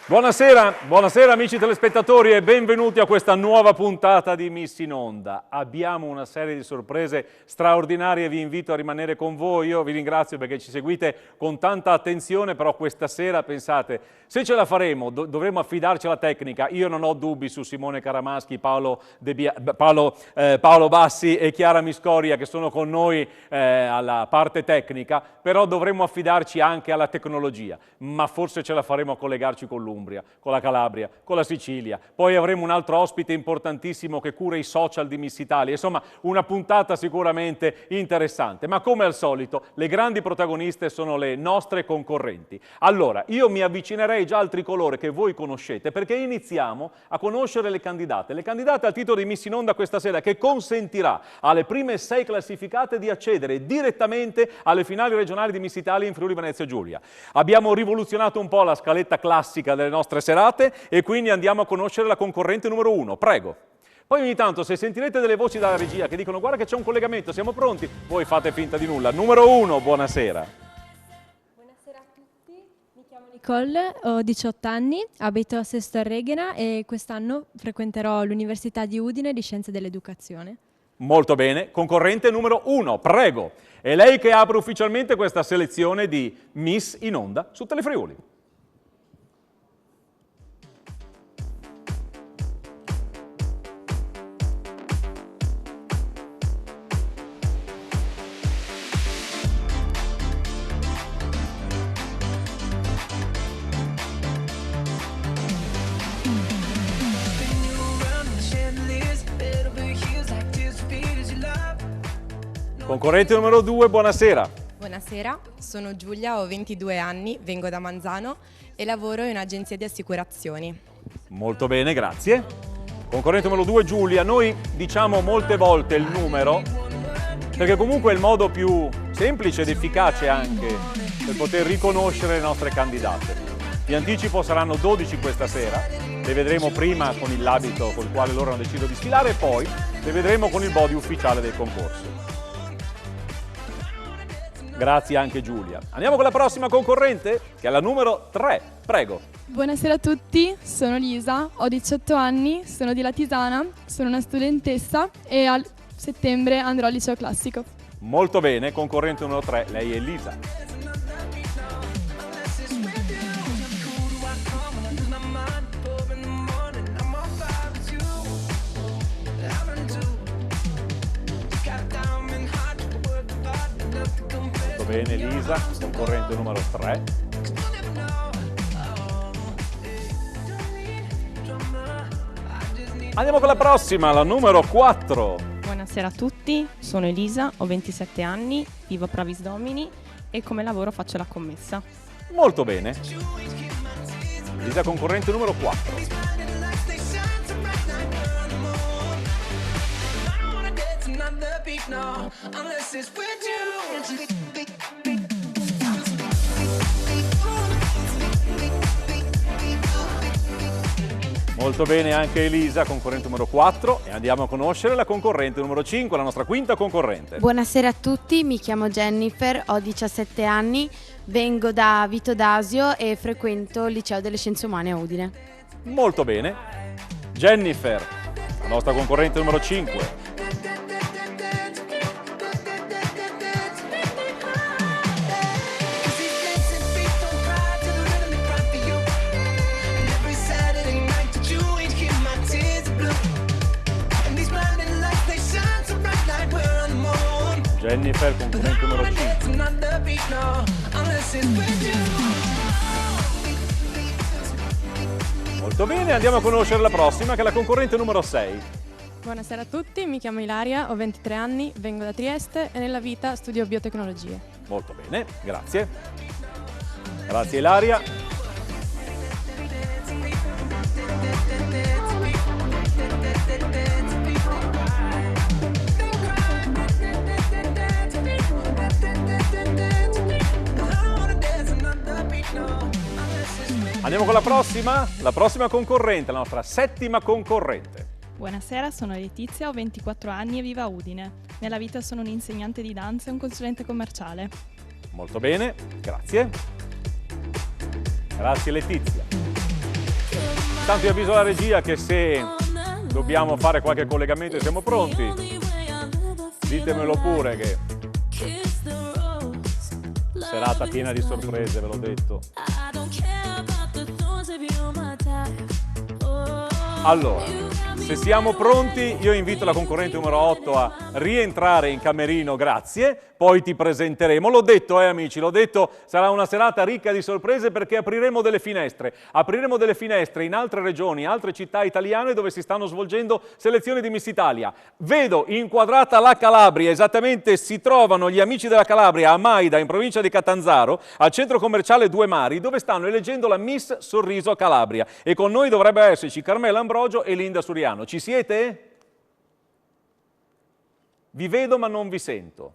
Buonasera, buonasera amici telespettatori e benvenuti a questa nuova puntata di Miss in Onda. Abbiamo una serie di sorprese straordinarie, vi invito a rimanere con voi. Io vi ringrazio perché ci seguite con tanta attenzione, però questa sera pensate, se ce la faremo dovremo affidarci alla tecnica. Io non ho dubbi su Simone Caramaschi, Paolo Bassi e Chiara Miscoria che sono con noi alla parte tecnica, però dovremmo affidarci anche alla tecnologia, ma forse ce la faremo a collegarci con l'Umbria, con la Calabria, con la Sicilia. Poi avremo un altro ospite importantissimo che cura i social di Miss Italia. Insomma, una puntata sicuramente interessante. Ma come al solito, le grandi protagoniste sono le nostre concorrenti. Allora, io mi avvicinerei già al tricolore che voi conoscete, perché iniziamo a conoscere le candidate. Le candidate al titolo di Miss in Onda questa sera, che consentirà alle prime 6 classificate di accedere direttamente alle finali regionali di Miss Italia in Friuli Venezia Giulia. Abbiamo rivoluzionato un po' la scaletta classica delle nostre serate e quindi andiamo a conoscere la concorrente numero 1. Prego. Poi ogni tanto se sentirete delle voci dalla regia che dicono guarda che c'è un collegamento, siamo pronti, voi fate finta di nulla. Numero 1, buonasera. Buonasera a tutti, mi chiamo Nicole, ho 18 anni, abito a Sesto Arreghina e quest'anno frequenterò l'Università di Udine di Scienze dell'Educazione. Molto bene, concorrente numero 1, prego. È lei che apre ufficialmente questa selezione di Miss in Onda su Telefriuli. Concorrente numero 2, buonasera. Buonasera, sono Giulia, ho 22 anni, vengo da Manzano e lavoro in un'agenzia di assicurazioni. Molto bene, grazie. Concorrente numero 2, Giulia. Noi diciamo molte volte il numero perché comunque è il modo più semplice ed efficace anche per poter riconoscere le nostre candidate. Vi anticipo, saranno 12 questa sera. Le vedremo prima con l'abito col quale loro hanno deciso di sfilare e poi le vedremo con il body ufficiale del concorso. Grazie anche Giulia. Andiamo con la prossima concorrente, che è la numero 3. Prego. Buonasera a tutti, sono Lisa, ho 18 anni, sono di Latisana, sono una studentessa e a settembre andrò al liceo classico. Molto bene, concorrente numero 3, lei è Lisa. Bene Lisa, concorrente numero 3. Andiamo con la prossima, la numero 4. Buonasera a tutti, sono Elisa, ho 27 anni, vivo a Pravis Domini e come lavoro faccio la commessa. Molto bene. Elisa, concorrente numero 4. Molto bene anche Elisa, concorrente numero 4, e andiamo a conoscere la concorrente numero 5, la nostra quinta concorrente. Buonasera a tutti, mi chiamo Jennifer, ho 17 anni, vengo da Vito d'Asio e frequento il Liceo delle Scienze Umane a Udine. Molto bene. Jennifer, la nostra concorrente numero 5. Jennifer, concorrente numero 5. Molto bene, andiamo a conoscere la prossima, che è la concorrente numero 6. Buonasera a tutti, mi chiamo Ilaria, ho 23 anni, vengo da Trieste e nella vita studio biotecnologie. Molto bene, grazie. Grazie Ilaria. Andiamo con la prossima concorrente, la nostra settima concorrente. Buonasera, sono Letizia, ho 24 anni e vivo a Udine. Nella vita sono un insegnante di danza e un consulente commerciale. Molto bene, grazie. Grazie Letizia. Intanto io avviso la regia che se dobbiamo fare qualche collegamento e siamo pronti, ditemelo pure che serata piena di sorprese, ve l'ho detto. Allora, se siamo pronti, io invito la concorrente numero 8 a rientrare in camerino, grazie, poi ti presenteremo. L'ho detto, amici, l'ho detto, sarà una serata ricca di sorprese perché apriremo delle finestre. Apriremo delle finestre in altre regioni, altre città italiane dove si stanno svolgendo selezioni di Miss Italia. Vedo inquadrata la Calabria, esattamente si trovano gli amici della Calabria a Maida, in provincia di Catanzaro, al centro commerciale Due Mari, dove stanno eleggendo la Miss Sorriso Calabria. E con noi dovrebbe esserci Carmela Ambrogio e Linda Suriano. Ci siete? Vi vedo ma non vi sento.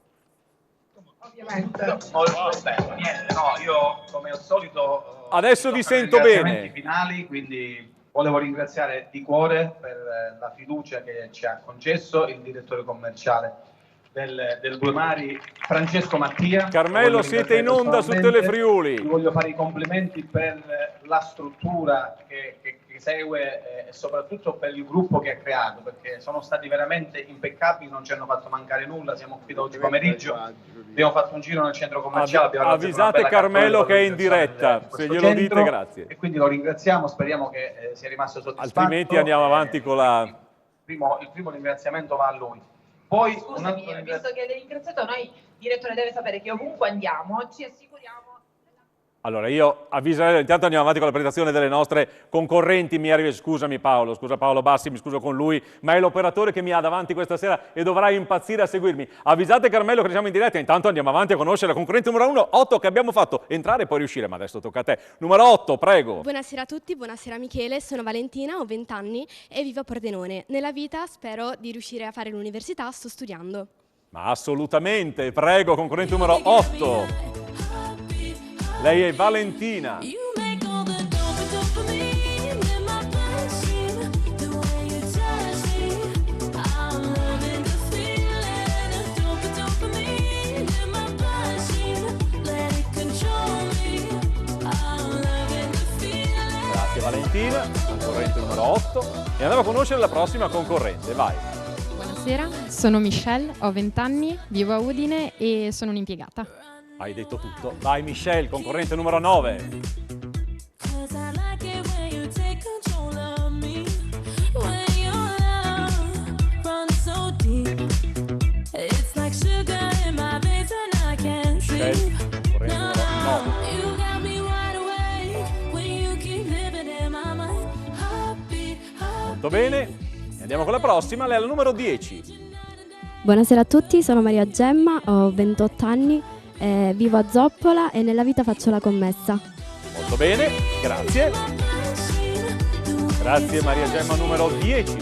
Ovviamente, niente, no, io come al solito adesso vi sento bene. Finali, quindi volevo ringraziare di cuore per la fiducia che ci ha concesso il direttore commerciale del Due Mari, Francesco Mattia. Carmelo, siete in onda su Telefriuli. Vi voglio fare i complimenti per la struttura che segue e soprattutto per il gruppo che ha creato, perché sono stati veramente impeccabili, non ci hanno fatto mancare nulla. Siamo qui da oggi pomeriggio, abbiamo fatto un giro nel centro commerciale. Avvisate Carmelo che è in diretta, se glielo dite, grazie. E quindi lo ringraziamo, speriamo che sia rimasto soddisfatto. Altrimenti andiamo avanti con la... Il primo ringraziamento va a lui. Poi, scusami, visto che l'hai ringraziato, noi, direttore, deve sapere che ovunque andiamo ci assicuriamo. Allora, io avviso, intanto andiamo avanti con la presentazione delle nostre concorrenti. Scusami Paolo, scusa Paolo Bassi, mi scuso con lui, ma è l'operatore che mi ha davanti questa sera e dovrà impazzire a seguirmi. Avvisate Carmelo che siamo in diretta, intanto andiamo avanti a conoscere la concorrente numero 1, 8, che abbiamo fatto entrare e poi riuscire, ma adesso tocca a te. Numero 8, prego. Buonasera a tutti, buonasera Michele, sono Valentina, ho 20 anni e vivo a Pordenone. Nella vita spero di riuscire a fare l'università, sto studiando. Ma assolutamente, prego, concorrente numero 8. Lei è Valentina. Grazie Valentina, concorrente numero 8. E andiamo a conoscere la prossima concorrente, vai. Buonasera, sono Michelle, ho 20 anni, vivo a Udine e sono un'impiegata. Hai detto tutto. Vai Michelle, concorrente numero 9. Michelle, concorrente numero 9. Molto bene. E andiamo con la prossima, lei è la numero 10. Buonasera a tutti, sono Maria Gemma, ho 28 anni. Vivo a Zoppola e nella vita faccio la commessa. Molto bene, grazie. Grazie Maria Gemma numero 10.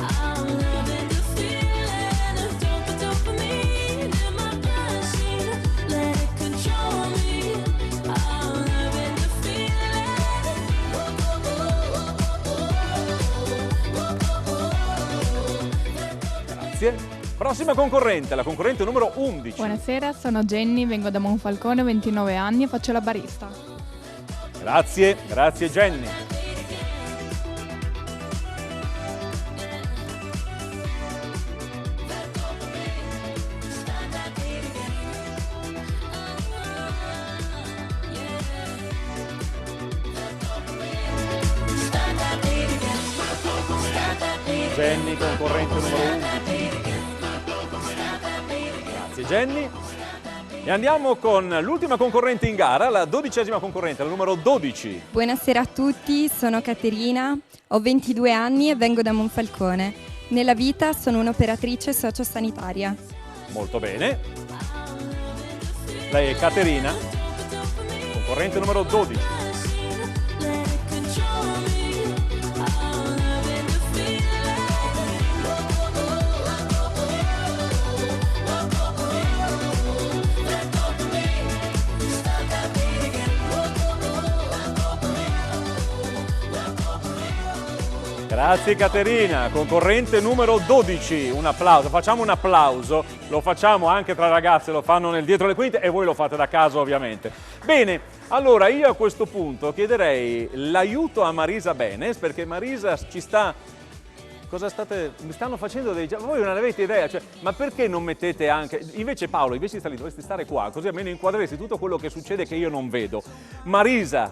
Grazie. Prossima concorrente, la concorrente numero 11. Buonasera, sono Jenny, vengo da Monfalcone, ho 29 anni e faccio la barista. Grazie, grazie Jenny. Jenny, concorrente numero 11. Grazie Jenny. E andiamo con l'ultima concorrente in gara, la 12ª concorrente, la numero 12. Buonasera a tutti, sono Caterina, ho 22 anni e vengo da Monfalcone. Nella vita sono un'operatrice sociosanitaria. Molto bene. Lei è Caterina, concorrente numero 12. Grazie Caterina, concorrente numero 12, un applauso, facciamo un applauso, lo facciamo anche tra ragazze, lo fanno nel dietro le quinte e voi lo fate da casa ovviamente. Bene, allora io a questo punto chiederei l'aiuto a Marisa Benes, perché Marisa ci sta... mi stanno facendo dei... Voi non avete idea, cioè, ma perché non mettete anche... Invece Paolo, invece dovresti stare qua, così almeno inquadreresti tutto quello che succede che io non vedo. Marisa,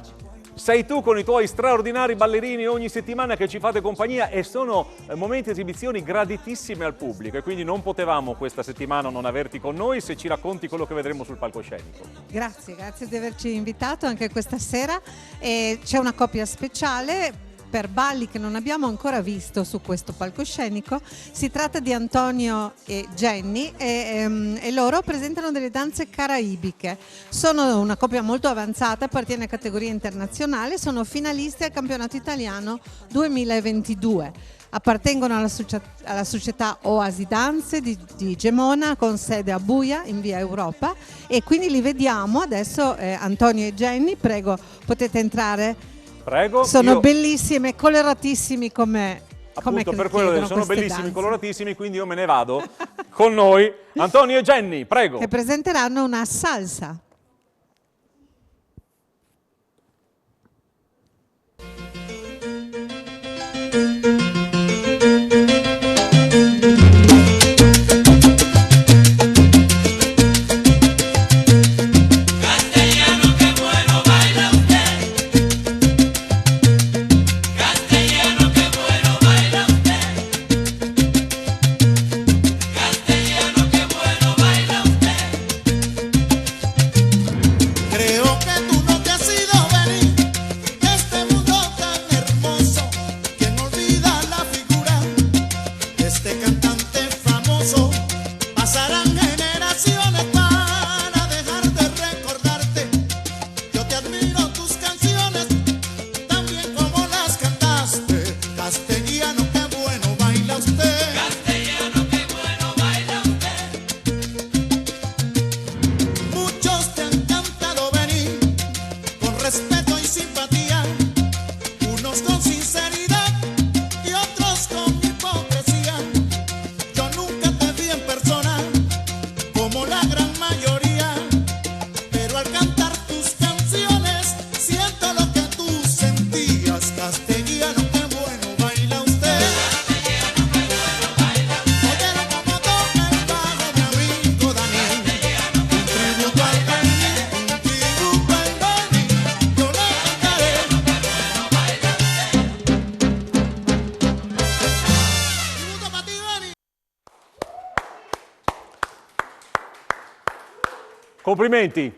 sei tu con i tuoi straordinari ballerini ogni settimana che ci fate compagnia e sono momenti, esibizioni graditissime al pubblico e quindi non potevamo questa settimana non averti con noi se ci racconti quello che vedremo sul palcoscenico. Grazie di averci invitato anche questa sera. C'è una coppia speciale per balli che non abbiamo ancora visto su questo palcoscenico. Si tratta di Antonio e Jenny e loro presentano delle danze caraibiche. Sono una coppia molto avanzata, appartiene a categoria internazionale, sono finalisti al campionato italiano 2022. Appartengono alla società Oasi Danze di Gemona con sede a Buia in via Europa e quindi li vediamo adesso. Antonio e Jenny, prego, potete entrare. Prego. Sono bellissimi, coloratissimi come appunto per quello sono bellissimi, danze. Coloratissimi, quindi io me ne vado con noi. Antonio e Jenny, prego. Che presenteranno una salsa.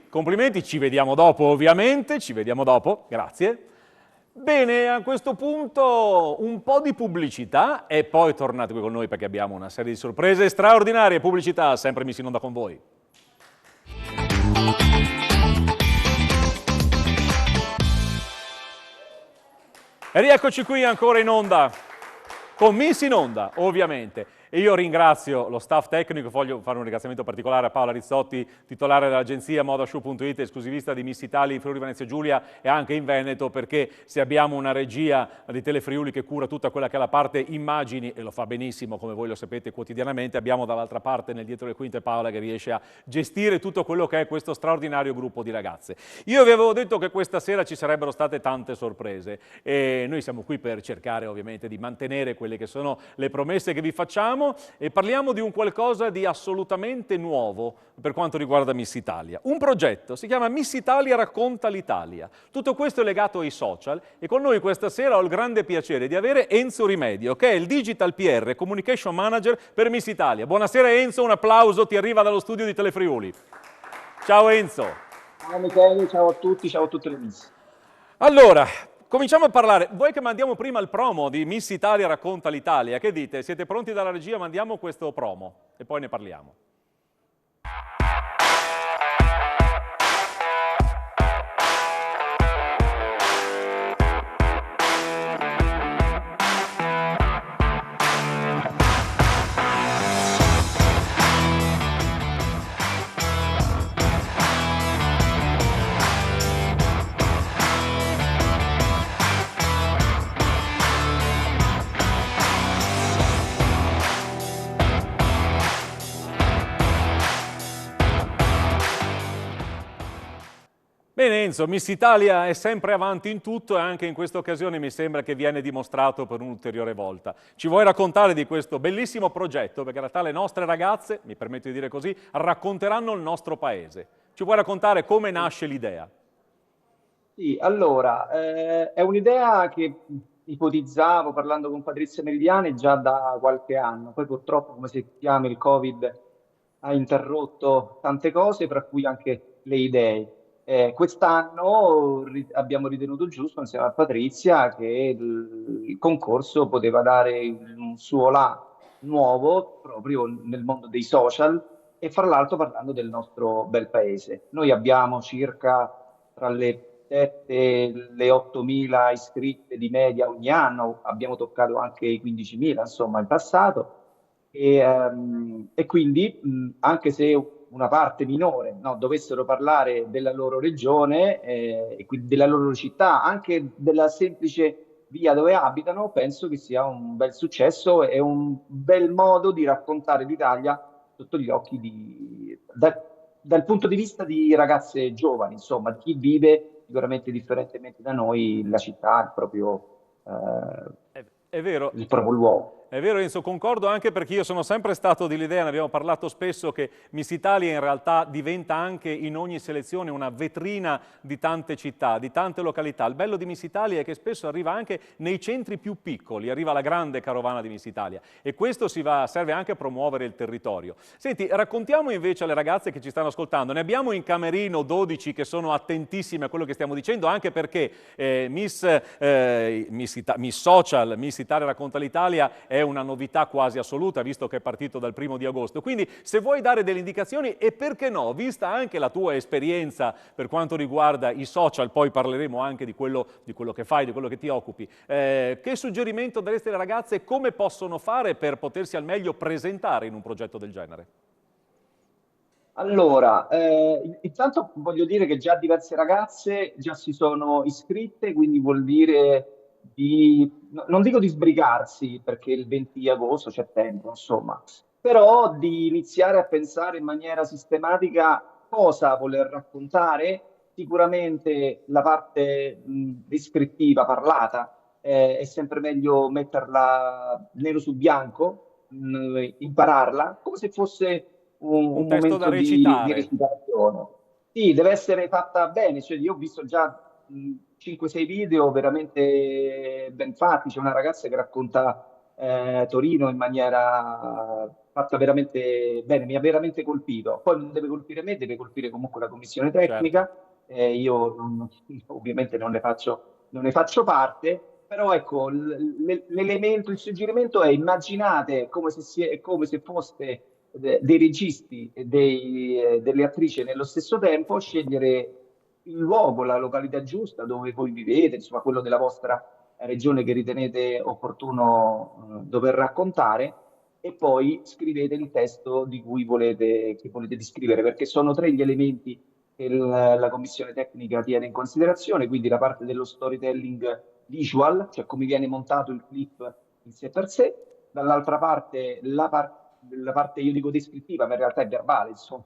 Complimenti, ci vediamo dopo ovviamente, ci vediamo dopo, grazie. Bene, a questo punto un po' di pubblicità e poi tornate qui con noi perché abbiamo una serie di sorprese straordinarie. Pubblicità, sempre Miss in Onda con voi. E rieccoci qui ancora in onda, con Miss in Onda ovviamente. E io ringrazio lo staff tecnico, voglio fare un ringraziamento particolare a Paola Rizzotti, titolare dell'agenzia Modashow.it, esclusivista di Miss Italia, Friuli Venezia Giulia e anche in Veneto, perché se abbiamo una regia di Telefriuli che cura tutta quella che è la parte immagini, e lo fa benissimo come voi lo sapete quotidianamente, abbiamo dall'altra parte nel dietro le quinte Paola che riesce a gestire tutto quello che è questo straordinario gruppo di ragazze. Io vi avevo detto che questa sera ci sarebbero state tante sorprese e noi siamo qui per cercare ovviamente di mantenere quelle che sono le promesse che vi facciamo. E parliamo di un qualcosa di assolutamente nuovo per quanto riguarda Miss Italia. Un progetto, si chiama Miss Italia racconta l'Italia. Tutto questo è legato ai social e con noi questa sera ho il grande piacere di avere Enzo Rimedio, che è il Digital PR Communication Manager per Miss Italia. Buonasera Enzo, un applauso, ti arriva dallo studio di Telefriuli. Ciao Enzo. Ciao Michele, ciao a tutti, ciao a tutte le Miss. Allora, cominciamo a parlare. Vuoi che mandiamo prima il promo di Miss Italia racconta l'Italia? Che dite? Siete pronti dalla regia? Mandiamo questo promo e poi ne parliamo. Bene Enzo, Miss Italia è sempre avanti in tutto e anche in questa occasione mi sembra che viene dimostrato per un'ulteriore volta. Ci vuoi raccontare di questo bellissimo progetto? Perché in realtà le nostre ragazze, mi permetto di dire così, racconteranno il nostro paese. Ci vuoi raccontare come nasce l'idea? Sì, allora, è un'idea che ipotizzavo parlando con Patrizia Meridiani già da qualche anno. Poi purtroppo, come sappiamo, il Covid ha interrotto tante cose, tra cui anche le idee. Quest'anno abbiamo ritenuto giusto, insieme a Patrizia, che il concorso poteva dare un suo là nuovo proprio nel mondo dei social e fra l'altro parlando del nostro bel paese. Noi abbiamo circa tra le 7 e le 8.000 iscritte di media ogni anno, abbiamo toccato anche i 15.000 insomma in passato e quindi anche se una parte minore no, dovessero parlare della loro regione e quindi della loro città, anche della semplice via dove abitano, penso che sia un bel successo e un bel modo di raccontare l'Italia sotto gli occhi dal punto di vista di ragazze giovani, insomma, di chi vive sicuramente differentemente da noi la città, È vero. il proprio luogo. È vero Enzo, concordo anche perché io sono sempre stato dell'idea, ne abbiamo parlato spesso, che Miss Italia in realtà diventa anche in ogni selezione una vetrina di tante città, di tante località. Il bello di Miss Italia è che spesso arriva anche nei centri più piccoli, arriva la grande carovana di Miss Italia e questo serve anche a promuovere il territorio. Senti, raccontiamo invece alle ragazze che ci stanno ascoltando, ne abbiamo in camerino 12 che sono attentissime a quello che stiamo dicendo, anche perché Miss Social, Miss Italia racconta l'Italia è una novità quasi assoluta, visto che è partito dal 1° di agosto. Quindi se vuoi dare delle indicazioni e perché no, vista anche la tua esperienza per quanto riguarda i social, poi parleremo anche di quello che fai, di quello che ti occupi, che suggerimento daresti alle ragazze e come possono fare per potersi al meglio presentare in un progetto del genere? Allora, intanto voglio dire che già diverse ragazze già si sono iscritte, quindi vuol dire non dico di sbrigarsi, perché il 20 agosto c'è tempo, insomma, però di iniziare a pensare in maniera sistematica cosa voler raccontare. Sicuramente la parte descrittiva, parlata, è sempre meglio metterla nero su bianco, impararla, come se fosse un testo da momento di recitare. recitazione. Sì, deve essere fatta bene, cioè io ho visto già 5-6 video veramente ben fatti, c'è una ragazza che racconta Torino in maniera fatta veramente bene, mi ha veramente colpito. Poi non deve colpire me, deve colpire comunque la commissione tecnica, io ovviamente non ne faccio parte, però ecco, l'elemento, il suggerimento è immaginate come se foste dei registi e delle attrici nello stesso tempo, scegliere il luogo, la località giusta dove voi vivete, insomma quello della vostra regione che ritenete opportuno dover raccontare e poi scrivete il testo che volete descrivere, perché sono 3 gli elementi che la commissione tecnica tiene in considerazione, quindi la parte dello storytelling visual, cioè come viene montato il clip in sé per sé, dall'altra parte la parte io dico descrittiva, ma in realtà è verbale, insomma,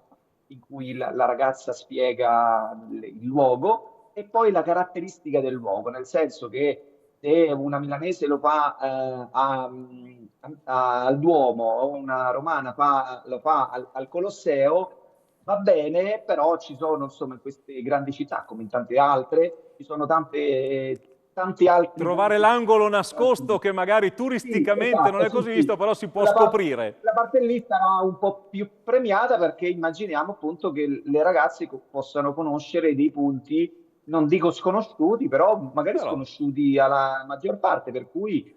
in cui la ragazza spiega il luogo e poi la caratteristica del luogo, nel senso che se una milanese lo fa al Duomo o una romana lo fa al Colosseo, va bene, però ci sono insomma in queste grandi città come in tante altre, ci sono tanti altri Trovare l'angolo nascosto che magari turisticamente esatto, non è così visto, però si può scoprire. La parte lì sarà un po' più premiata perché immaginiamo appunto che le ragazze possano conoscere dei punti, non dico sconosciuti, però magari sconosciuti alla maggior parte, per cui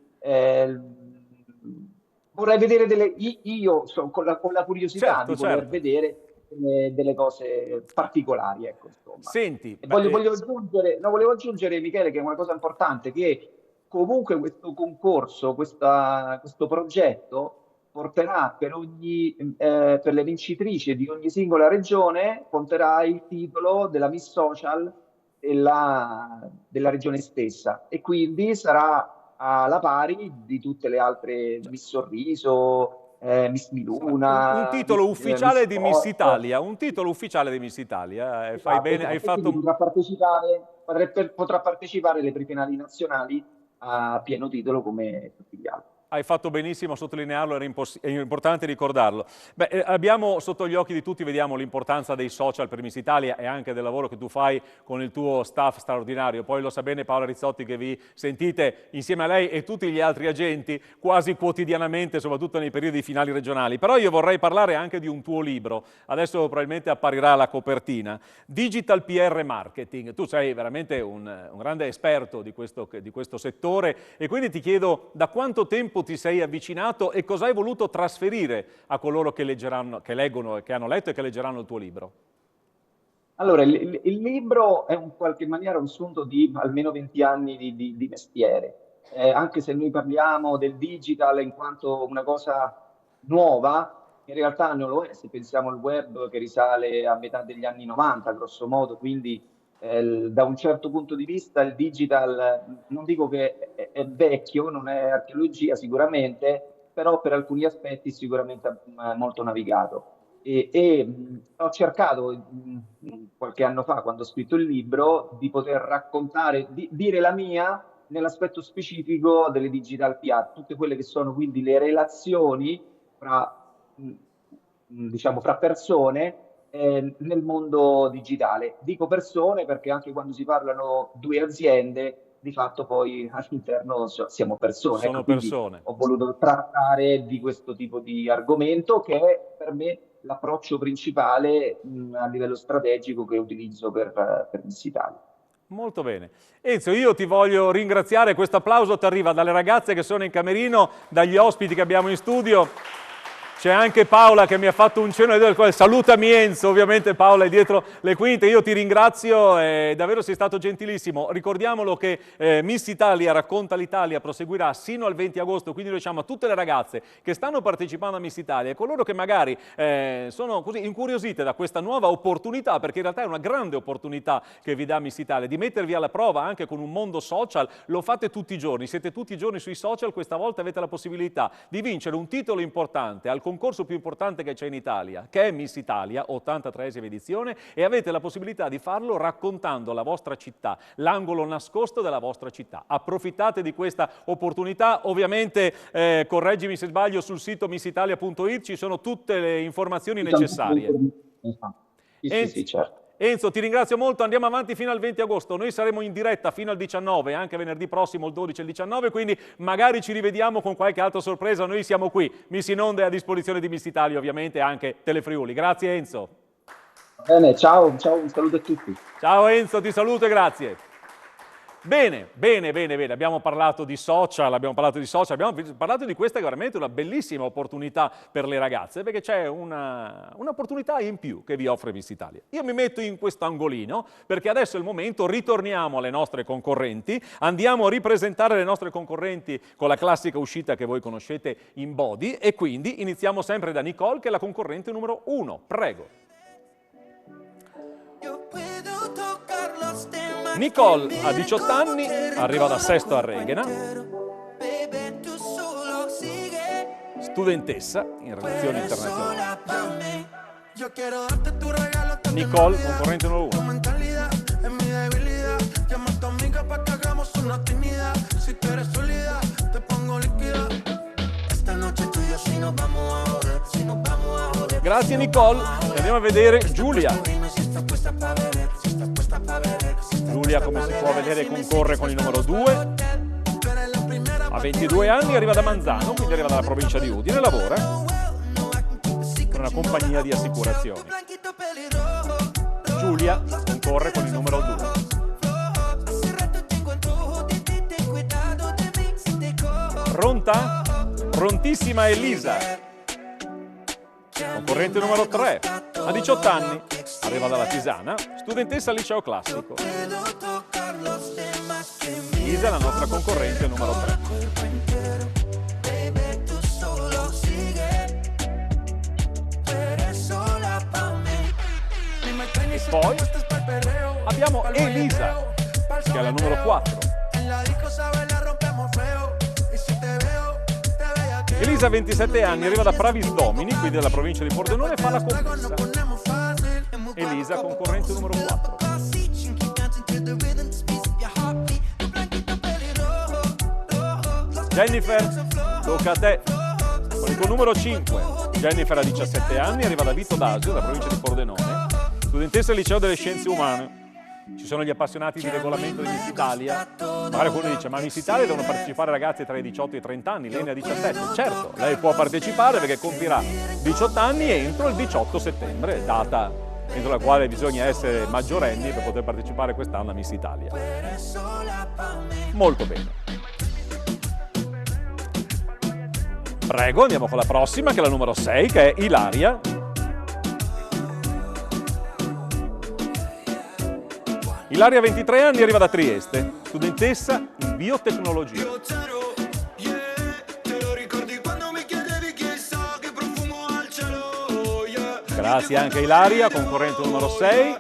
vorrei vedere io con la curiosità di voler vedere delle cose particolari, ecco, insomma. Senti, volevo aggiungere, Michele, che è una cosa importante, che comunque questo concorso, questo progetto porterà per le vincitrici di ogni singola regione, porterà il titolo della Miss Social della regione stessa e quindi sarà alla pari di tutte le altre Miss Sorriso, Miss Miluna. Un titolo ufficiale Miss di Miss Sport. Italia, un titolo ufficiale di Miss Italia. Fai bene, hai fatto... Potrà partecipare alle prefinali nazionali a pieno titolo come tutti gli altri. Hai fatto benissimo a sottolinearlo, è importante ricordarlo. Beh, abbiamo sotto gli occhi di tutti, vediamo l'importanza dei social per Miss Italia e anche del lavoro che tu fai con il tuo staff straordinario. Poi lo sa bene Paola Rizzotti, che vi sentite insieme a lei e tutti gli altri agenti quasi quotidianamente, soprattutto nei periodi finali regionali. Però io vorrei parlare anche di un tuo libro. Adesso probabilmente apparirà la copertina. Digital PR Marketing. Tu sei veramente un grande esperto di questo settore e quindi ti chiedo da quanto tempo ti sei avvicinato e cosa hai voluto trasferire a coloro che leggeranno, che leggono, che hanno letto e che leggeranno il tuo libro? Allora, il libro è in qualche maniera un sunto di almeno 20 anni di mestiere. Anche se noi parliamo del digital in quanto una cosa nuova, in realtà non lo è. Se pensiamo al web che risale a metà degli anni 90, grosso modo, quindi da un certo punto di vista il digital, non dico che è vecchio, non è archeologia sicuramente, però per alcuni aspetti sicuramente molto navigato. Ho cercato qualche anno fa, quando ho scritto il libro, di poter raccontare, dire la mia nell'aspetto specifico delle digital PR, tutte quelle che sono quindi le relazioni diciamo, fra persone nel mondo digitale. Dico persone perché anche quando si parlano due aziende, di fatto poi all'interno siamo persone. Sono persone. Ho voluto trattare di questo tipo di argomento che è per me l'approccio principale a livello strategico che utilizzo per Miss Italia. Molto bene. Enzo, io ti voglio ringraziare, questo applauso ti arriva dalle ragazze che sono in camerino, dagli ospiti che abbiamo in studio. C'è anche Paola che mi ha fatto un cenno del quale salutami Enzo, ovviamente Paola è dietro le quinte, io ti ringrazio e davvero sei stato gentilissimo. Ricordiamolo che Miss Italia racconta l'Italia proseguirà sino al 20 agosto, quindi noi diciamo a tutte le ragazze che stanno partecipando a Miss Italia e coloro che magari sono così incuriosite da questa nuova opportunità, perché in realtà è una grande opportunità che vi dà Miss Italia, di mettervi alla prova anche con un mondo social, lo fate tutti i giorni, siete tutti i giorni sui social, questa volta avete la possibilità di vincere un titolo importante al concorso più importante che c'è in Italia, che è Miss Italia, 83esima edizione, e avete la possibilità di farlo raccontando la vostra città, l'angolo nascosto della vostra città. Approfittate di questa opportunità, ovviamente correggimi se sbaglio, sul sito missitalia.it ci sono tutte le informazioni necessarie. Sì, certo. Enzo, ti ringrazio molto, andiamo avanti fino al 20 agosto, noi saremo in diretta fino al 19, anche venerdì prossimo il 12 e il 19, quindi magari ci rivediamo con qualche altra sorpresa, noi siamo qui, Miss in Onda è a disposizione di Miss Italia, ovviamente anche Telefriuli. Grazie Enzo. Bene, ciao, un saluto a tutti. Ciao Enzo, ti saluto e grazie. Bene, abbiamo parlato di social, abbiamo parlato di questa che è veramente una bellissima opportunità per le ragazze, perché c'è un'opportunità in più che vi offre Miss Italia. Io mi metto in questo angolino perché adesso è il momento, ritorniamo alle nostre concorrenti, andiamo a ripresentare le nostre concorrenti con la classica uscita che voi conoscete in body e quindi iniziamo sempre da Nicole che è la concorrente numero 1. Prego. Nicole ha 18 anni, arriva da Sesto a Reghena, studentessa in relazioni internazionali. Nicole, concorrente numero 1. Grazie Nicole, andiamo a vedere Giulia. Giulia, come si può vedere, concorre con il numero 2, ha 22 anni, arriva da Manzano, quindi arriva dalla provincia di Udine, lavora per una compagnia di assicurazioni. Giulia concorre con il numero 2. Pronta? Prontissima Elisa, concorrente numero 3, ha 18 anni, arriva dalla Tisana, studentessa al liceo classico. Elisa è la nostra concorrente numero 3. E poi abbiamo Elisa, che è la numero 4. Elisa, 27 anni, arriva da Pravisdomini, quindi dalla provincia di Pordenone, e fa la commessa. Elisa, concorrente numero 4. Jennifer, tocca a te. Con il tuo numero 5. Jennifer ha 17 anni, arriva da Vito d'Asio, dalla provincia di Pordenone, studentessa al liceo delle scienze umane. Ci sono gli appassionati di regolamento di Miss Italia. Magari qualcuno dice, ma Miss Italia devono partecipare ragazzi tra i 18 e i 30 anni, lei ne ha 17. Certo, lei può partecipare perché compirà 18 anni entro il 18 settembre, data entro la quale bisogna essere maggiorenni per poter partecipare quest'anno a Miss Italia. Molto bene. Prego, andiamo con la prossima, che è la numero 6, che è Ilaria. Ilaria, 23 anni, arriva da Trieste, studentessa in biotecnologia. Grazie anche a Ilaria, concorrente numero 6.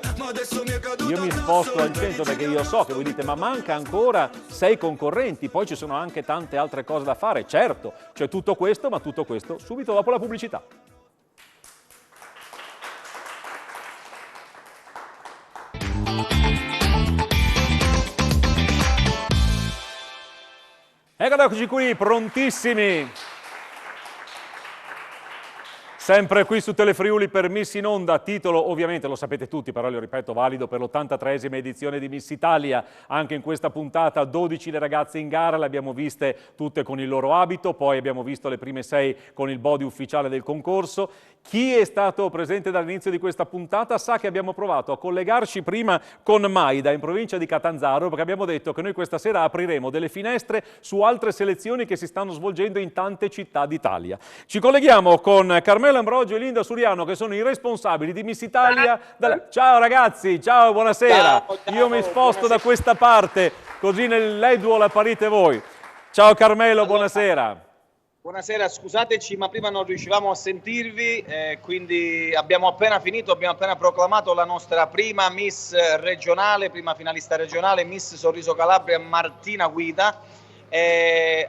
Io mi sposto al centro perché io so che voi dite, ma manca ancora 6 concorrenti, poi ci sono anche tante altre cose da fare. Certo, c'è tutto questo, ma tutto questo subito dopo la pubblicità. Eccoci qui, prontissimi. Sempre qui su Telefriuli per Miss in Onda, titolo ovviamente lo sapete tutti, però lo ripeto, valido per l'83esima edizione di Miss Italia. Anche in questa puntata 12 le ragazze in gara, le abbiamo viste tutte con il loro abito, poi abbiamo visto le prime 6 con il body ufficiale del concorso. Chi è stato presente dall'inizio di questa puntata sa che abbiamo provato a collegarci prima con Maida in provincia di Catanzaro, perché abbiamo detto che noi questa sera apriremo delle finestre su altre selezioni che si stanno svolgendo in tante città d'Italia. Ci colleghiamo con Carmela Ambrogio e Linda Suriano, che sono i responsabili di Miss Italia. Ciao ragazzi, ciao, buonasera. Ciao, io mi sposto da questa parte, così nell'eduo la parite voi. Ciao Carmelo, buonasera. Buonasera, scusateci, ma prima non riuscivamo a sentirvi, quindi abbiamo appena finito, abbiamo appena proclamato la nostra prima Miss regionale, prima finalista regionale, Miss Sorriso Calabria, Martina Guida.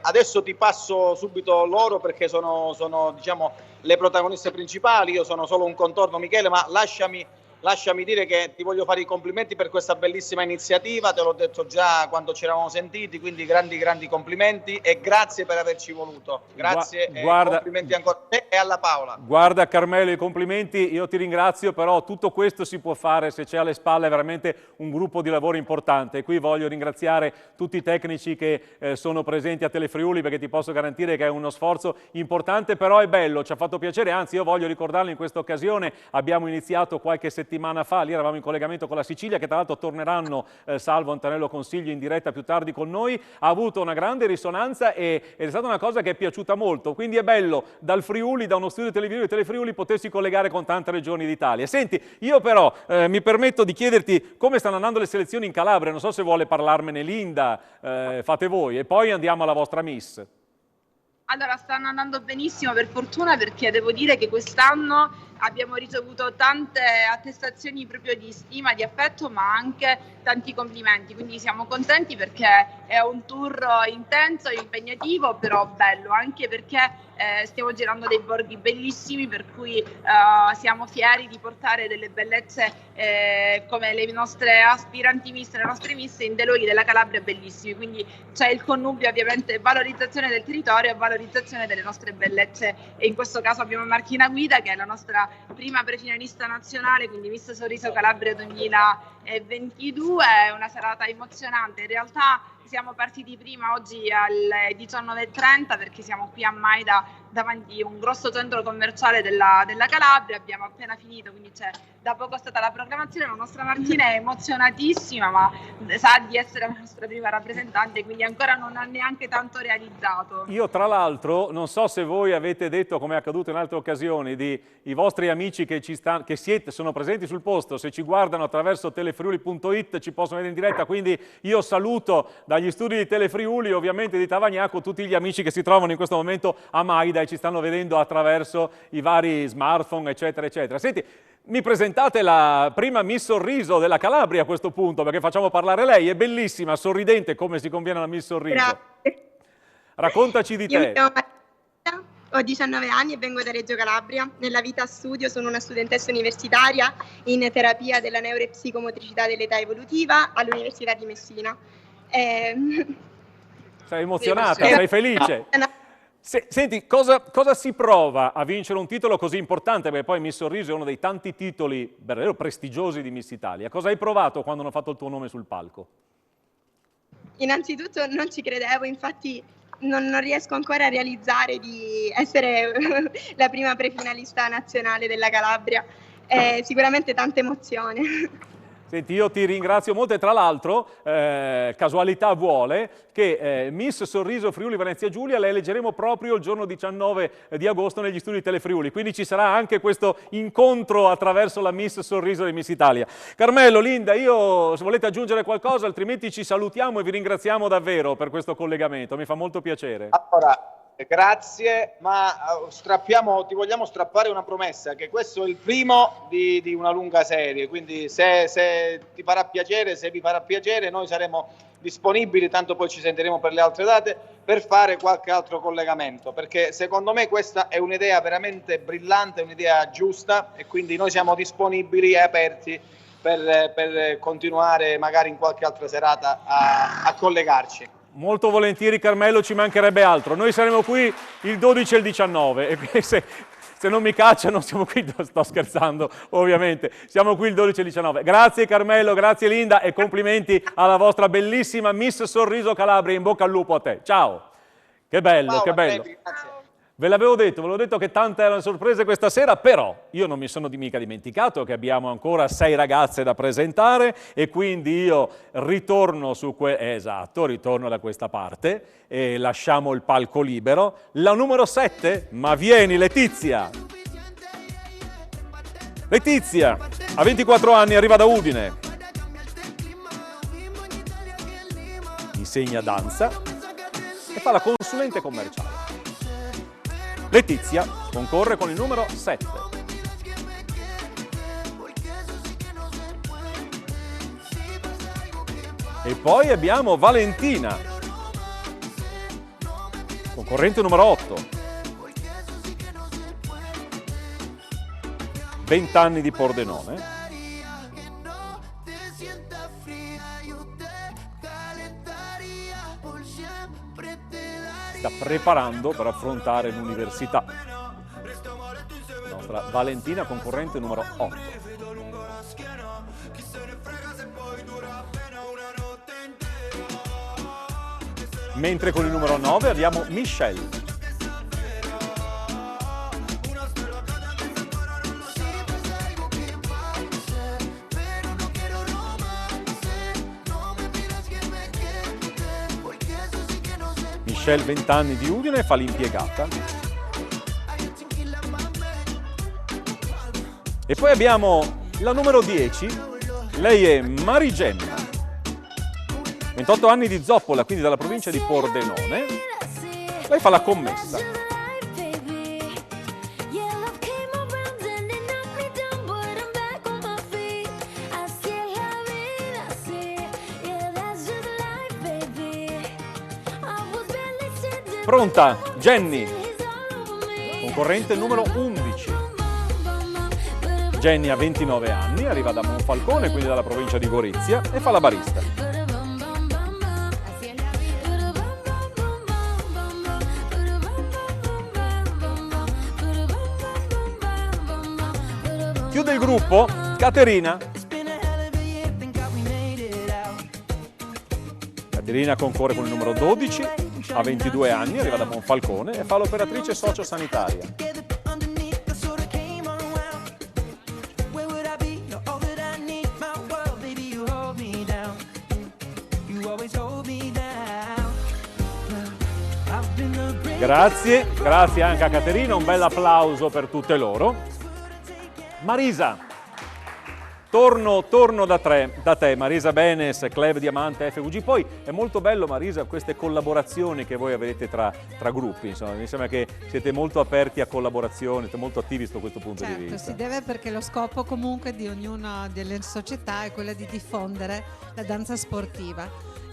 Adesso ti passo subito loro perché sono diciamo le protagoniste principali. Io sono solo un contorno, Michele, ma lasciami dire che ti voglio fare i complimenti per questa bellissima iniziativa, te l'ho detto già quando ci eravamo sentiti, quindi grandi complimenti e grazie per averci voluto. Grazie e complimenti ancora a te e alla Paola. Guarda Carmelo, i complimenti, io ti ringrazio, però tutto questo si può fare se c'è alle spalle veramente un gruppo di lavoro importante. Qui voglio ringraziare tutti i tecnici che sono presenti a Telefriuli, perché ti posso garantire che è uno sforzo importante, però è bello, ci ha fatto piacere, anzi io voglio ricordarlo in questa occasione. Abbiamo iniziato qualche settimana fa, lì eravamo in collegamento con la Sicilia, che tra l'altro torneranno, salvo Antonello Consiglio, in diretta più tardi con noi. Ha avuto una grande risonanza ed è stata una cosa che è piaciuta molto, quindi è bello dal Friuli, da uno studio televisivo di Telefriuli, potersi collegare con tante regioni d'Italia. Senti, io però mi permetto di chiederti come stanno andando le selezioni in Calabria, non so se vuole parlarmene Linda, fate voi, e poi andiamo alla vostra Miss. Allora, stanno andando benissimo per fortuna, perché devo dire che quest'anno abbiamo ricevuto tante attestazioni proprio di stima, di affetto, ma anche tanti complimenti, quindi siamo contenti perché è un tour intenso, impegnativo, però bello, anche perché stiamo girando dei borghi bellissimi, per cui siamo fieri di portare delle bellezze come le nostre aspiranti miss, le nostre miss in dei luoghi della Calabria bellissimi, quindi c'è il connubio ovviamente valorizzazione del territorio e valorizzazione delle nostre bellezze, e in questo caso abbiamo Martina Guida, che è la nostra prima prefinalista nazionale, quindi Miss Sorriso Calabria 2022. È una serata emozionante, in realtà siamo partiti prima oggi alle 19:30 perché siamo qui a Maida davanti a un grosso centro commerciale della Calabria, abbiamo appena finito, quindi da poco è stata la proclamazione. La nostra Martina è emozionatissima, ma sa di essere la nostra prima rappresentante, quindi ancora non ha neanche tanto realizzato. Io tra l'altro non so se voi avete detto, come è accaduto in altre occasioni, i vostri amici che sono presenti sul posto, se ci guardano attraverso telefriuli.it ci possono vedere in diretta, quindi io saluto dagli studi di Telefriuli, ovviamente di Tavagnacco, tutti gli amici che si trovano in questo momento a Maida e ci stanno vedendo attraverso i vari smartphone, eccetera, eccetera. Senti, mi presentate la prima Miss Sorriso della Calabria a questo punto, perché facciamo parlare lei, è bellissima, sorridente come si conviene alla Miss Sorriso. Grazie. Raccontaci di te. Io mi chiamo Martina, Ho 19 anni e vengo da Reggio Calabria. Nella vita studio sono una studentessa universitaria in terapia della neuro e psicomotricità dell'età evolutiva all'Università di Messina. Sei emozionata, sei felice? Senti, cosa si prova a vincere un titolo così importante? Perché poi Miss Sorriso è uno dei tanti titoli davvero prestigiosi di Miss Italia. Cosa hai provato quando hanno fatto il tuo nome sul palco? Innanzitutto non ci credevo, infatti non riesco ancora a realizzare di essere la prima prefinalista nazionale della Calabria. Sicuramente tanta emozione. Senti, io ti ringrazio molto e tra l'altro, casualità vuole che Miss Sorriso Friuli Venezia Giulia la eleggeremo proprio il giorno 19 di agosto negli studi Telefriuli, quindi ci sarà anche questo incontro attraverso la Miss Sorriso di Miss Italia. Carmelo, Linda, se volete aggiungere qualcosa, altrimenti ci salutiamo e vi ringraziamo davvero per questo collegamento, mi fa molto piacere. Allora, grazie, ma ti vogliamo strappare una promessa, che questo è il primo di una lunga serie, quindi se ti farà piacere, se vi farà piacere, noi saremo disponibili, tanto poi ci sentiremo per le altre date, per fare qualche altro collegamento, perché secondo me questa è un'idea veramente brillante, un'idea giusta, e quindi noi siamo disponibili e aperti per continuare magari in qualche altra serata a collegarci. Molto volentieri Carmelo, ci mancherebbe altro. Noi saremo qui il 12 e il 19 e se non mi cacciano siamo qui, sto scherzando ovviamente, siamo qui il 12 e il 19. Grazie Carmelo, grazie Linda e complimenti alla vostra bellissima Miss Sorriso Calabria, in bocca al lupo a te. Ciao, che bello, ciao, che bello. grazie. Ve l'avevo detto che tante erano sorprese questa sera, però io non mi sono mica dimenticato che abbiamo ancora 6 ragazze da presentare e quindi io ritorno ritorno da questa parte e lasciamo il palco libero. La numero 7, ma vieni Letizia! Letizia, ha 24 anni, arriva da Udine. Insegna danza e fa la consulente commerciale. Letizia concorre con il numero 7. E poi abbiamo Valentina, concorrente numero 8. 20 anni di Pordenone. Sta preparando per affrontare l'università. La nostra Valentina, concorrente numero 8. Mentre con il numero 9 abbiamo Michelle. Michelle, 20 anni di Udine, fa l'impiegata. E poi abbiamo la numero 10, lei è Marigemma, 28 anni di Zoppola, quindi dalla provincia di Pordenone. Lei fa la commessa. Pronta? Jenny, concorrente numero 11. Jenny ha 29 anni, arriva da Monfalcone, quindi dalla provincia di Gorizia, e fa la barista. Chiude il gruppo Caterina. Caterina concorre con il numero 12. Ha 22 anni, arriva da Monfalcone e fa l'operatrice sociosanitaria. Grazie anche a Caterina, un bel applauso per tutte loro. Marisa. Torno da te, Marisa Benes, Club Diamante, FVG. Poi è molto bello, Marisa, queste collaborazioni che voi avete tra gruppi. Insomma, mi sembra che siete molto aperti a collaborazioni, siete molto attivi su questo punto di vista. Certo, si deve, perché lo scopo comunque di ognuna delle società è quello di diffondere la danza sportiva.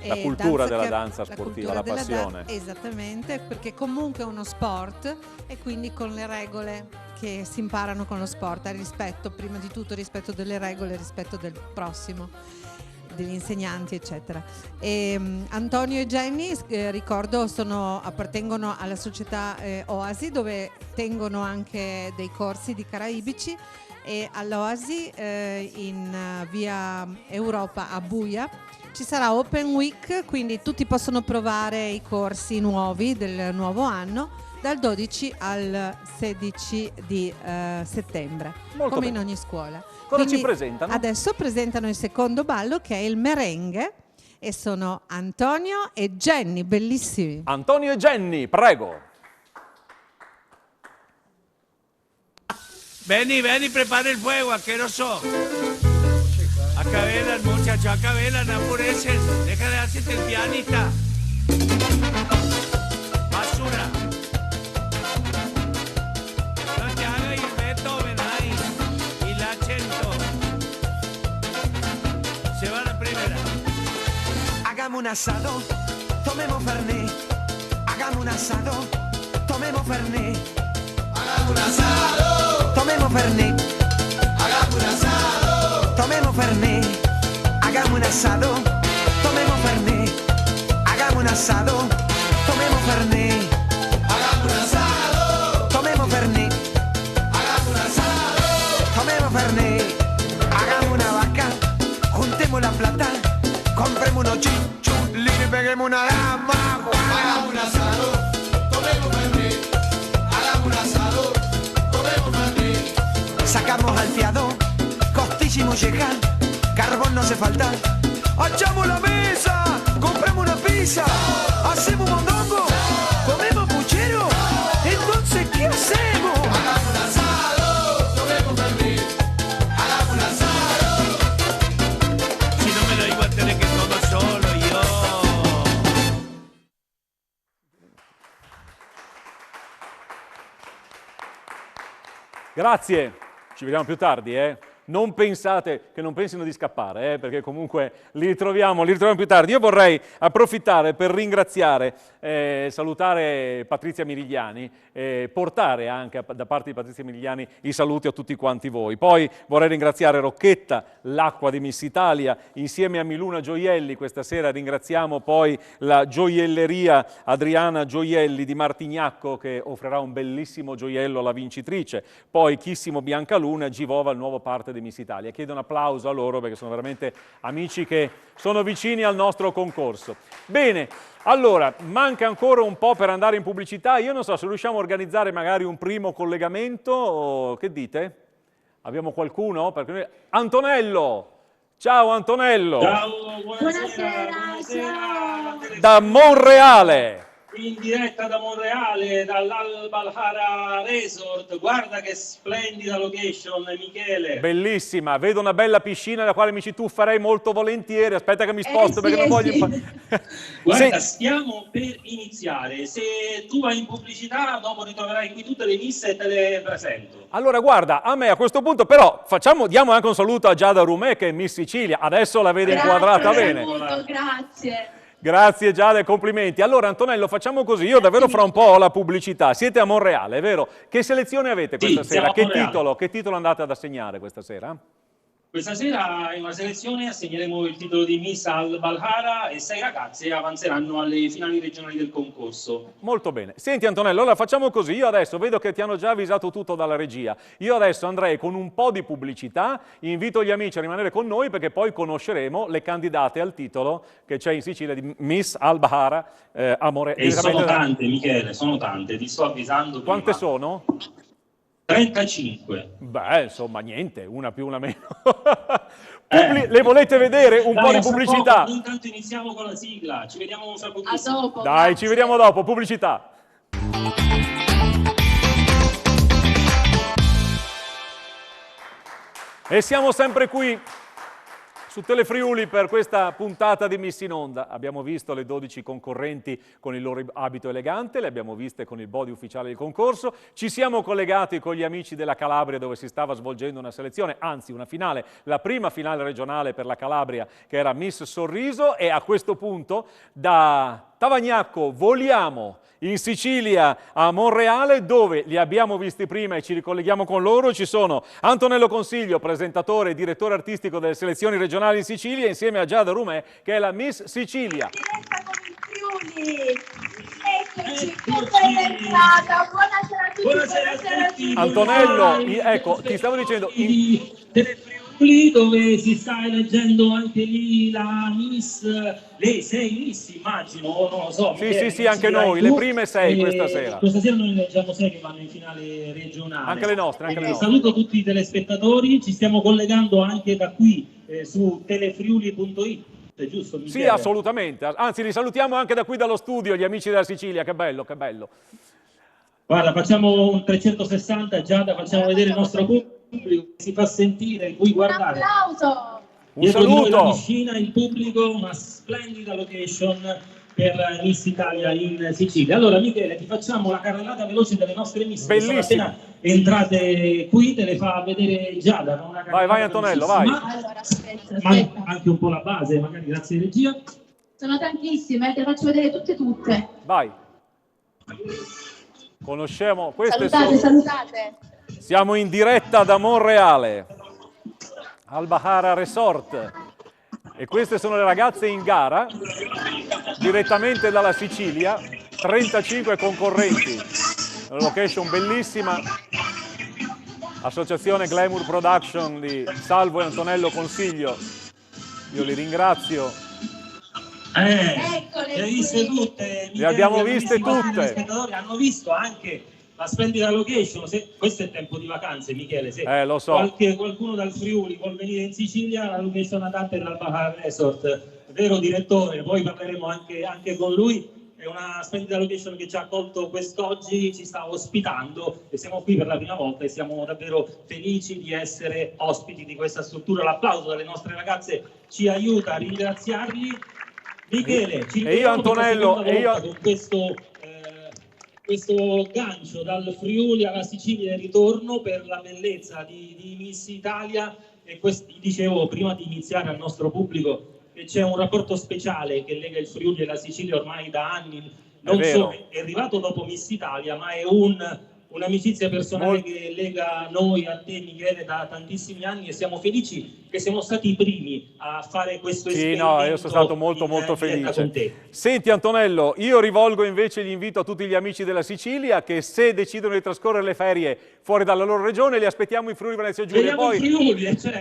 La cultura della che- danza sportiva, la cultura della passione. Esattamente, perché comunque è uno sport e quindi con le regole che si imparano con lo sport, il rispetto, prima di tutto rispetto delle regole, rispetto del prossimo, degli insegnanti, eccetera. Antonio e Jenny, ricordo, appartengono alla società Oasi, dove tengono anche dei corsi di caraibici, e all'Oasi in via Europa a Buia ci sarà Open Week, quindi tutti possono provare i corsi nuovi del nuovo anno dal 12 al 16 di settembre, Molto come bene. in ogni scuola. Cosa Quindi ci presentano? Adesso presentano il secondo ballo, che è il merengue, e sono Antonio e Jenny, bellissimi. Antonio e Jenny, prego. Vení, prepara el fuego, asqueroso. Acabelan, muchachos, acabelan, apurecen. Deja de hacerte el pianista. Basura. No te hagas el Beethoven ahí. Y la Chento. Se va la primera. Hagamos un asado, tomemos Fernet. Hagamos un asado, tomemos Fernet. Hagamos un asado, tomemos Fernet. Hagamos un asado, tomemos Fernet. Hagamos un asado, tomemos Fernet. Hagamos un asado, tomemos Fernet. Hagamos un asado, tomemos Fernet. Hagamos un asado, tomemos Fernet. Hagamos una vaca, juntemos la plata, compremos unos chinchulines y peguemos una dama. Hagamos un asado, tomemos Fernet. Hagamos un asado, tomemos Fernet. Sacamos al fiado, costilla y molleja, carbón no hace falta. ¡Echamos la mesa! ¡Compramos una pizza! ¡Hacemos mondongo! ¡Comemos puchero! Entonces, ¿qué hacemos? Hagamos un asado, tomemos Fernet. Hagamos un asado. Si no me da igual tener que todo solo yo. Grazie, ci vediamo più tardi, eh? Non pensate che non pensino di scappare, perché comunque li ritroviamo più tardi. Io vorrei approfittare per ringraziare, salutare Patrizia Mirigliani, portare anche da parte di Patrizia Mirigliani i saluti a tutti quanti voi. Poi vorrei ringraziare Rocchetta, l'acqua di Miss Italia, insieme a Miluna Gioielli. Questa sera ringraziamo poi la gioielleria Adriana Gioielli di Martignacco, che offrirà un bellissimo gioiello alla vincitrice. Poi Chissimo Biancaluna, Givova, il nuovo parte di Miss Italia. Chiedo un applauso a loro perché sono veramente amici che sono vicini al nostro concorso. Bene, allora, manca ancora un po' per andare in pubblicità. Io non so se riusciamo a organizzare magari un primo collegamento, o che dite? Abbiamo qualcuno? Perché... Antonello! Ciao Antonello! Ciao, buonasera. Ciao. Da Monreale! In diretta da Monreale, dall'Al Balhara Resort. Guarda che splendida location, Michele. Bellissima, vedo una bella piscina nella quale mi ci tufferei molto volentieri. Aspetta che mi sposto perché non voglio... Guarda, stiamo per iniziare. Se tu vai in pubblicità, dopo ritroverai qui tutte le miss e te le presento. Allora guarda, a me a questo punto però diamo anche un saluto a Giada Rumè, che è Miss Sicilia. Adesso la vede inquadrata bene. Molto, grazie. Grazie Giada e complimenti. Allora Antonello, facciamo così, io davvero fra un po' ho la pubblicità. Siete a Monreale, è vero? Che selezione avete questa sera? Che titolo andate ad assegnare questa sera? Questa sera in una selezione assegneremo il titolo di Miss Al Balhara e 6 ragazze avanzeranno alle finali regionali del concorso. Molto bene. Senti Antonello, allora facciamo così. Io adesso vedo che ti hanno già avvisato tutto dalla regia. Io adesso andrei con un po' di pubblicità, invito gli amici a rimanere con noi perché poi conosceremo le candidate al titolo che c'è in Sicilia di Miss Al Balhara Amore. E sono tante, Michele, sono tante, ti sto avvisando prima. Quante sono? 35. Beh, insomma, niente, una più, una meno. Le volete vedere? Un po' di pubblicità. Poco, intanto iniziamo con la sigla, ci vediamo fra pochissimo. A dopo. Dai, grazie. ci vediamo dopo, pubblicità. E siamo sempre qui su Telefriuli per questa puntata di Miss in Onda. Abbiamo visto le 12 concorrenti con il loro abito elegante, le abbiamo viste con il body ufficiale del concorso, ci siamo collegati con gli amici della Calabria dove si stava svolgendo una selezione, anzi una finale, la prima finale regionale per la Calabria che era Miss Sorriso, e a questo punto da Tavagnacco voliamo in Sicilia a Monreale, dove li abbiamo visti prima e ci ricolleghiamo con loro. Ci sono Antonello Consiglio, presentatore e direttore artistico delle selezioni regionali in Sicilia, insieme a Giada Rumè, che è la Miss Sicilia. Eccoci, bentornata. Buonasera a tutti. Buonasera a tutti. Antonello, ecco, ti stavo dicendo... Telefriuli, dove si sta eleggendo anche lì la Miss, le 6 Miss immagino, o non lo so. Sì, anche noi, le prime 6 questa sera. Questa sera noi eleggiamo 6 che vanno in finale regionale. Anche le nostre, anche le nostre. Saluto tutti i telespettatori, ci stiamo collegando anche da qui su telefriuli.it. È giusto, Michele? Sì, assolutamente. Anzi, li salutiamo anche da qui dallo studio, gli amici della Sicilia. Che bello, che bello. Guarda, facciamo un 360, Giada, facciamo vedere il nostro pubblico, si fa sentire, qui guardare. Un applauso! Un saluto! La piscina, il pubblico, una splendida location per Miss Italia in Sicilia. Allora, Michele, ti facciamo la carrellata veloce delle nostre Miss. Bellissimo. Sono appena entrate qui, te le fa vedere Giada. No? Vai Antonello, vai. Allora, aspetta. Ma anche un po' la base, magari grazie regia. Sono tantissime, te le faccio vedere tutte. Vai. Conosciamo queste. Salutate. Siamo in diretta da Monreale, Al Bahara Resort, e queste sono le ragazze in gara direttamente dalla Sicilia, 35 concorrenti, una location bellissima, associazione Glamour Production di Salvo e Antonello Consiglio, io li ringrazio. Le hai viste tutte? Le abbiamo viste tutte. Hanno visto anche la splendida location. Questo è tempo di vacanze, Michele. Se lo so. qualcuno dal Friuli vuol venire in Sicilia, la location adatta è dal Bahar Resort. Vero direttore, poi parleremo anche con lui. È una splendida location che ci ha accolto quest'oggi, ci sta ospitando e siamo qui per la prima volta e siamo davvero felici di essere ospiti di questa struttura. L'applauso dalle nostre ragazze ci aiuta a ringraziarli. Michele, ci e io Antonello con questo gancio dal Friuli alla Sicilia in ritorno per la bellezza di Miss Italia, e dicevo prima di iniziare al nostro pubblico che c'è un rapporto speciale che lega il Friuli e la Sicilia ormai da anni, non solo è arrivato dopo Miss Italia, ma è un'amicizia personale che lega noi a te, Michele, da tantissimi anni, e siamo felici che siamo stati i primi a fare questo esperimento. Sì, io sono stato molto felice. Senti Antonello, io rivolgo invece l'invito a tutti gli amici della Sicilia che se decidono di trascorrere le ferie fuori dalla loro regione li aspettiamo in Friuli Venezia Giulia.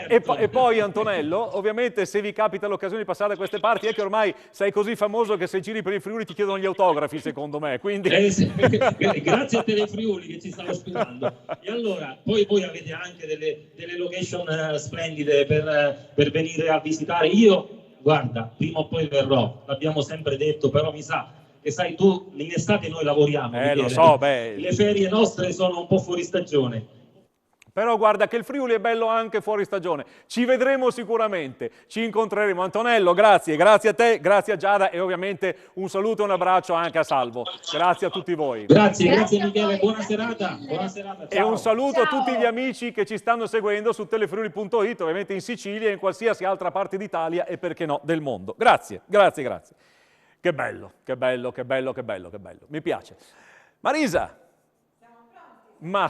E poi Antonello, ovviamente se vi capita l'occasione di passare da queste parti, è che ormai sei così famoso che se giri per il Friuli ti chiedono gli autografi, secondo me. Quindi... grazie a Telefriuli che ci sta ospitando. E allora, poi voi avete anche delle location splendide per venire a visitare. Io, guarda, prima o poi verrò, l'abbiamo sempre detto, però mi sa che sai tu, in estate noi lavoriamo. Lo so, le ferie nostre sono un po' fuori stagione. Però guarda che il Friuli è bello anche fuori stagione. Ci vedremo sicuramente, ci incontreremo. Antonello, grazie a te, grazie a Giada e ovviamente un saluto e un abbraccio anche a Salvo. Grazie a tutti voi. Grazie Michele, buona serata. Ciao. E un saluto a tutti gli amici che ci stanno seguendo su telefriuli.it, ovviamente in Sicilia e in qualsiasi altra parte d'Italia e perché no del mondo. Grazie. Che bello. Mi piace. Marisa. Ma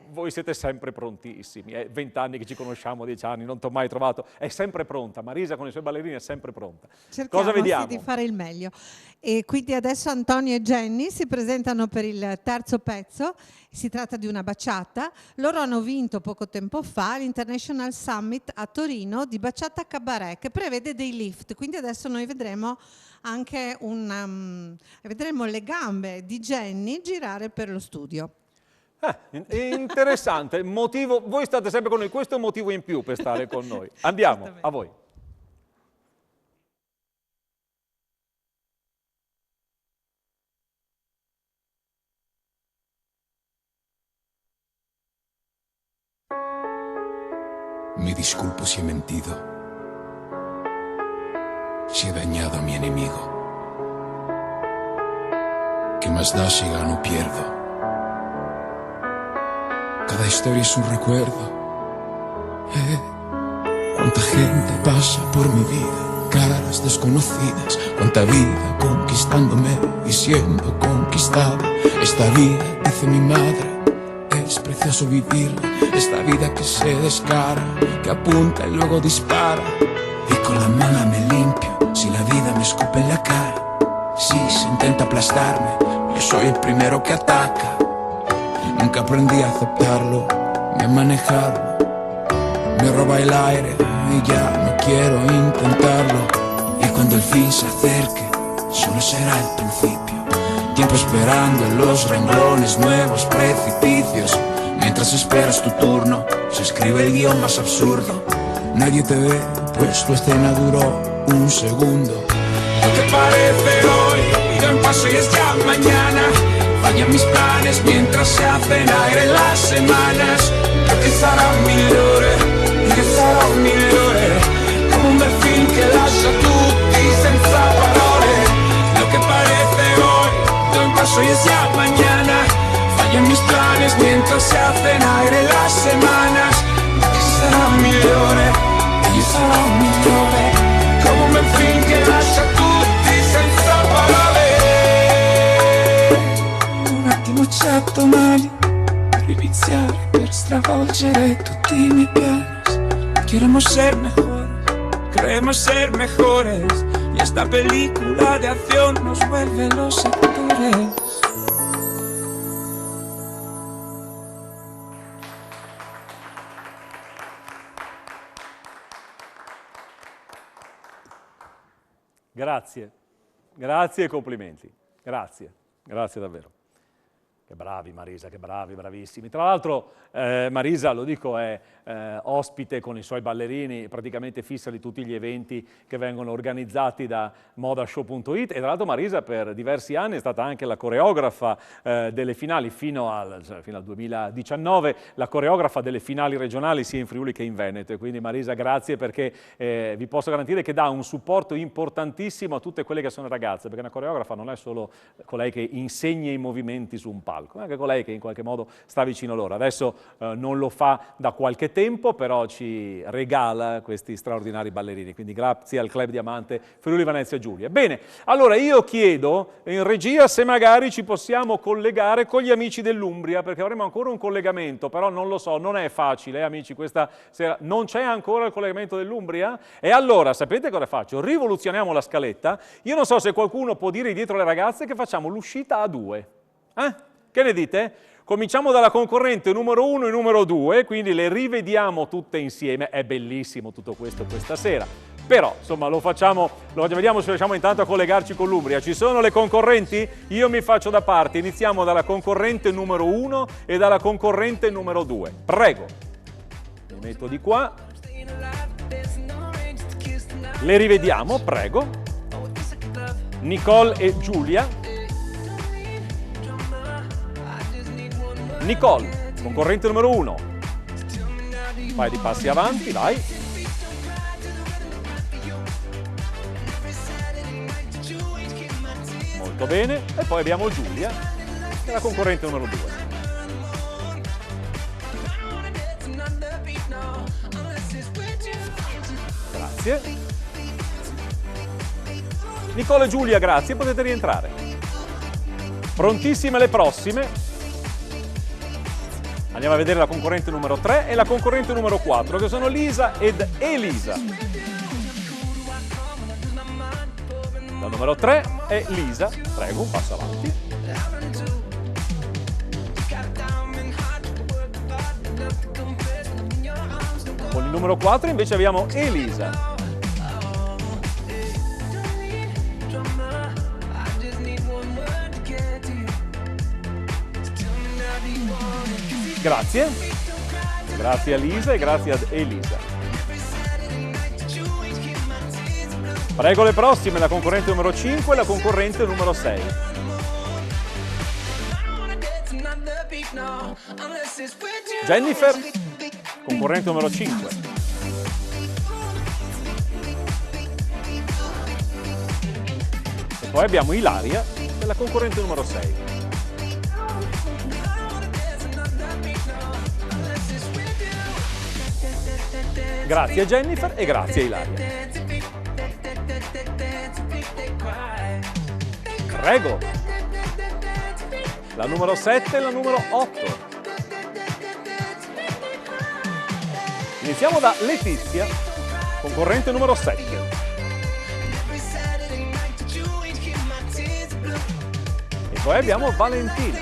voi siete sempre prontissimi, 20 anni che ci conosciamo, 10 anni, non ti ho mai trovato, è sempre pronta, Marisa con i suoi ballerini è sempre pronta. Cosa vediamo? Di fare il meglio. E quindi adesso Antonio e Jenny si presentano per il terzo pezzo, si tratta di una baciata. Loro hanno vinto poco tempo fa l'International Summit a Torino di baciata cabaret che prevede dei lift, quindi adesso noi vedremo anche vedremo le gambe di Jenny girare per lo studio. Interessante, voi state sempre con noi, questo è un motivo in più per stare con noi. Andiamo, a voi. Me disculpo si he mentido, si he dañado a mi enemigo. ¿Qué más da si gano o pierdo? Cada historia es un recuerdo. Cuánta gente pasa por mi vida, caras desconocidas. Cuánta vida conquistándome y siendo conquistada. Esta vida, dice mi madre, es precioso vivirla. Esta vida que se descara, que apunta y luego dispara. Y con la mano me limpio si la vida me escupe en la cara. Si se intenta aplastarme, yo soy el primero que ataca. Nunca aprendí a aceptarlo, ni a manejarlo. Me roba el aire y ya no quiero intentarlo. Y cuando el fin se acerque, solo será el principio. Tiempo esperando en los renglones, nuevos precipicios. Mientras esperas tu turno, se escribe el guión más absurdo. Nadie te ve, pues tu escena duró un segundo. Lo que parece hoy, ido en paso y es ya mañana. Fallan mis planes mientras se hacen aire las semanas. Perché sarà migliore, che sarà migliore. Come un bel film che lascia tutti senza parole. Lo que parece hoy, ido en paso y es ya mañana. Fallan mis planes mientras se hacen aire las semanas. Che sarà migliore, che sarà migliore. Come un bel film che lascia tutti senza parole. Un attimo c'è domani per iniziare, per stravolgere tutti i miei pianos. Queremos ser mejores, queremos ser mejores. Y esta película de acción nos vuelve los actores. Grazie, grazie e complimenti. Grazie, grazie davvero. Che bravi Marisa, che bravi, bravissimi. Tra l'altro Marisa, lo dico, è ospite con i suoi ballerini, praticamente fissa di tutti gli eventi che vengono organizzati da modashow.it e tra l'altro Marisa per diversi anni è stata anche la coreografa delle finali fino al 2019, la coreografa delle finali regionali sia in Friuli che in Veneto e quindi Marisa grazie perché vi posso garantire che dà un supporto importantissimo a tutte quelle che sono ragazze, perché una coreografa non è solo colei che insegna i movimenti su un palco, ma anche colei che in qualche modo sta vicino loro. Adesso non lo fa da qualche tempo, però ci regala questi straordinari ballerini, quindi grazie al Club Diamante Friuli Venezia Giulia. Bene, allora io chiedo in regia se magari ci possiamo collegare con gli amici dell'Umbria, perché avremo ancora un collegamento, però non lo so, non è facile, amici, questa sera non c'è ancora il collegamento dell'Umbria? E allora, sapete cosa faccio? Rivoluzioniamo la scaletta, io non so se qualcuno può dire dietro le ragazze che facciamo l'uscita a due, Che ne dite? Cominciamo dalla concorrente numero 1 e numero 2, quindi le rivediamo tutte insieme. È bellissimo tutto questo questa sera. Però, insomma, vediamo se riusciamo intanto a collegarci con l'Umbria. Ci sono le concorrenti? Io mi faccio da parte. Iniziamo dalla concorrente numero 1 e dalla concorrente numero 2. Prego. Mi metto di qua. Le rivediamo, prego. Nicole e Giulia. Nicole, concorrente numero 1, un paio di passi avanti, vai. Molto bene, e poi abbiamo Giulia, che è la concorrente numero 2. Grazie. Nicole e Giulia, grazie, potete rientrare. Prontissime le prossime. Andiamo a vedere la concorrente numero 3 e la concorrente numero 4, che sono Lisa ed Elisa. La numero 3 è Lisa. Prego, un passo avanti. Con il numero 4 invece abbiamo Elisa. Grazie. Grazie a Lisa e grazie ad Elisa. Prego le prossime, la concorrente numero 5 e la concorrente numero 6. Jennifer, concorrente numero 5. Poi abbiamo Ilaria, che è la concorrente numero 6. Grazie a Jennifer e grazie a Ilaria. Prego. La numero 7 e la numero 8. Iniziamo da Letizia, concorrente numero 7. E poi abbiamo Valentina.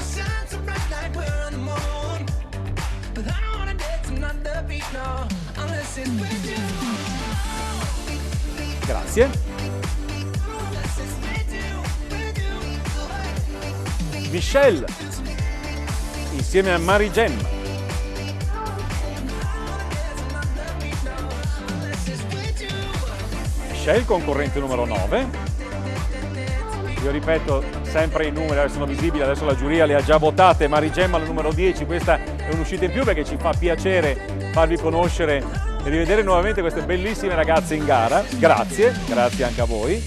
Grazie. Michelle, insieme a Marigemma. Michelle, concorrente numero 9. Io ripeto sempre i numeri, adesso sono visibili, adesso la giuria le ha già votate. Marigemma la numero 10, questa è un'uscita in più perché ci fa piacere farvi conoscere e rivedere nuovamente queste bellissime ragazze in gara. Grazie, grazie anche a voi.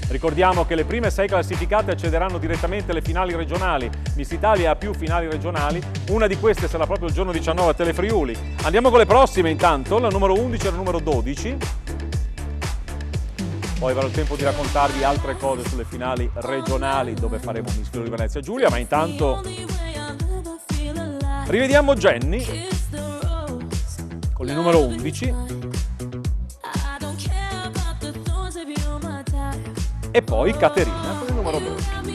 Ricordiamo che le prime 6 classificate accederanno direttamente alle finali regionali. Miss Italia ha più finali regionali, una di queste sarà proprio il giorno 19 a Telefriuli. Andiamo con le prossime intanto, la numero 11 e la numero 12. Poi avrò il tempo di raccontarvi altre cose sulle finali regionali dove faremo Miss Friuli Venezia Giulia, ma intanto rivediamo Jenny con il numero 11. E poi Caterina con il numero 12.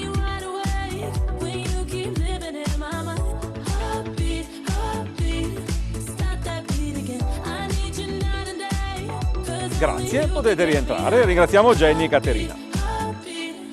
Grazie, potete rientrare. Ringraziamo Jenny e Caterina.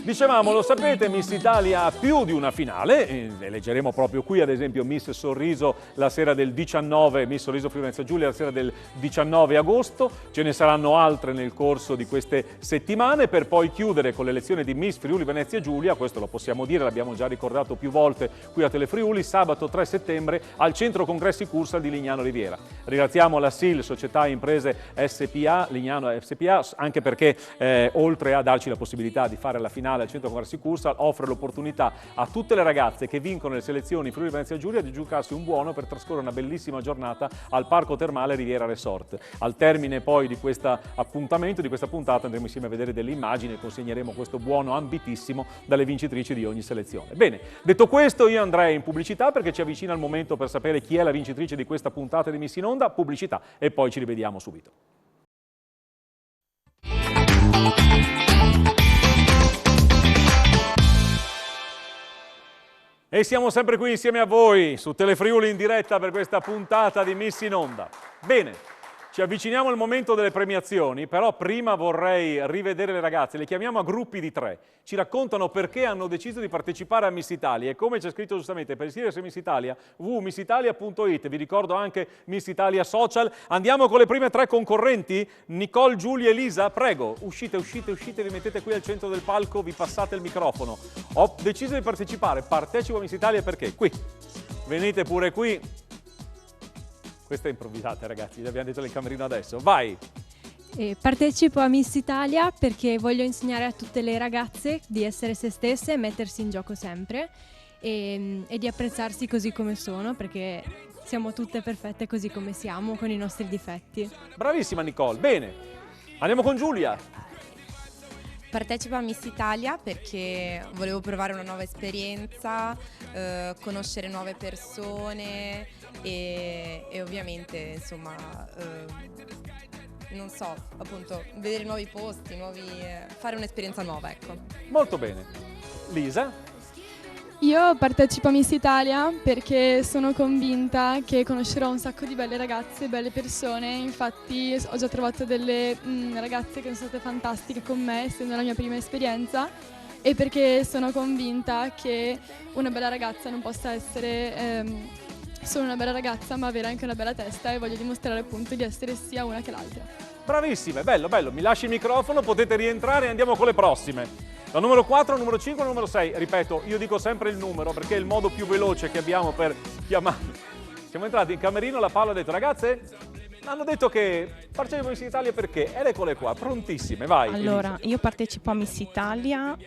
Dicevamo, lo sapete, Miss Italia ha più di una finale, eleggeremo proprio qui ad esempio Miss Sorriso la sera del 19, Miss Sorriso Friuli Venezia Giulia la sera del 19 agosto, ce ne saranno altre nel corso di queste settimane per poi chiudere con l'elezione di Miss Friuli Venezia Giulia, questo lo possiamo dire, l'abbiamo già ricordato più volte qui a Telefriuli, sabato 3 settembre al Centro Congressi Cursal di Lignano Riviera. Ringraziamo la SIL, Società Imprese SPA, Lignano SPA, anche perché oltre a darci la possibilità di fare la finale al Centro Congressi Cursal, offre l'opportunità a tutte le ragazze che vincono le selezioni Friuli Venezia Giulia di giocarsi un buono per trascorrere una bellissima giornata al Parco Termale Riviera Resort. Al termine poi di questo appuntamento, di questa puntata, andremo insieme a vedere delle immagini e consegneremo questo buono ambitissimo dalle vincitrici di ogni selezione. Bene, detto questo io andrei in pubblicità perché ci avvicina il momento per sapere chi è la vincitrice di questa puntata di Miss in Onda, pubblicità e poi ci rivediamo subito. E siamo sempre qui insieme a voi su Telefriuli in diretta per questa puntata di Miss in Onda. Bene, ci avviciniamo al momento delle premiazioni, però prima vorrei rivedere le ragazze, le chiamiamo a gruppi di 3. Ci raccontano perché hanno deciso di partecipare a Miss Italia e come c'è scritto giustamente per iscriversi a Miss Italia www.missitalia.it, vi ricordo anche Miss Italia Social. Andiamo con le prime 3 concorrenti, Nicole, Giulia e Elisa, prego, uscite, vi mettete qui al centro del palco, vi passate il microfono. Ho deciso di partecipare, partecipo a Miss Italia perché? Qui, venite pure qui. Questa è improvvisata ragazzi, vi abbiamo detto nel camerino adesso, vai! Partecipo a Miss Italia perché voglio insegnare a tutte le ragazze di essere se stesse, mettersi in gioco sempre e di apprezzarsi così come sono, perché siamo tutte perfette così come siamo, con i nostri difetti. Bravissima Nicole, bene! Andiamo con Giulia! Partecipo a Miss Italia perché volevo provare una nuova esperienza, conoscere nuove persone e ovviamente insomma non so, appunto vedere nuovi posti, fare un'esperienza nuova, ecco. Molto bene. Lisa? Io partecipo a Miss Italia perché sono convinta che conoscerò un sacco di belle ragazze, belle persone, infatti ho già trovato delle ragazze che sono state fantastiche con me, essendo la mia prima esperienza, e perché sono convinta che una bella ragazza non possa essere solo una bella ragazza, ma avere anche una bella testa, e voglio dimostrare appunto di essere sia una che l'altra. Bravissime, bello, bello, mi lasci il microfono, potete rientrare e andiamo con le prossime. La numero 4, la numero 5 e la numero 6. Ripeto, io dico sempre il numero perché è il modo più veloce che abbiamo per chiamarli. Siamo entrati in camerino, la Paola ha detto, ragazze, hanno detto che partecipo a Miss Italia perché, ed eccole qua, prontissime, vai. Allora, Elisa. io partecipo a Miss Italia,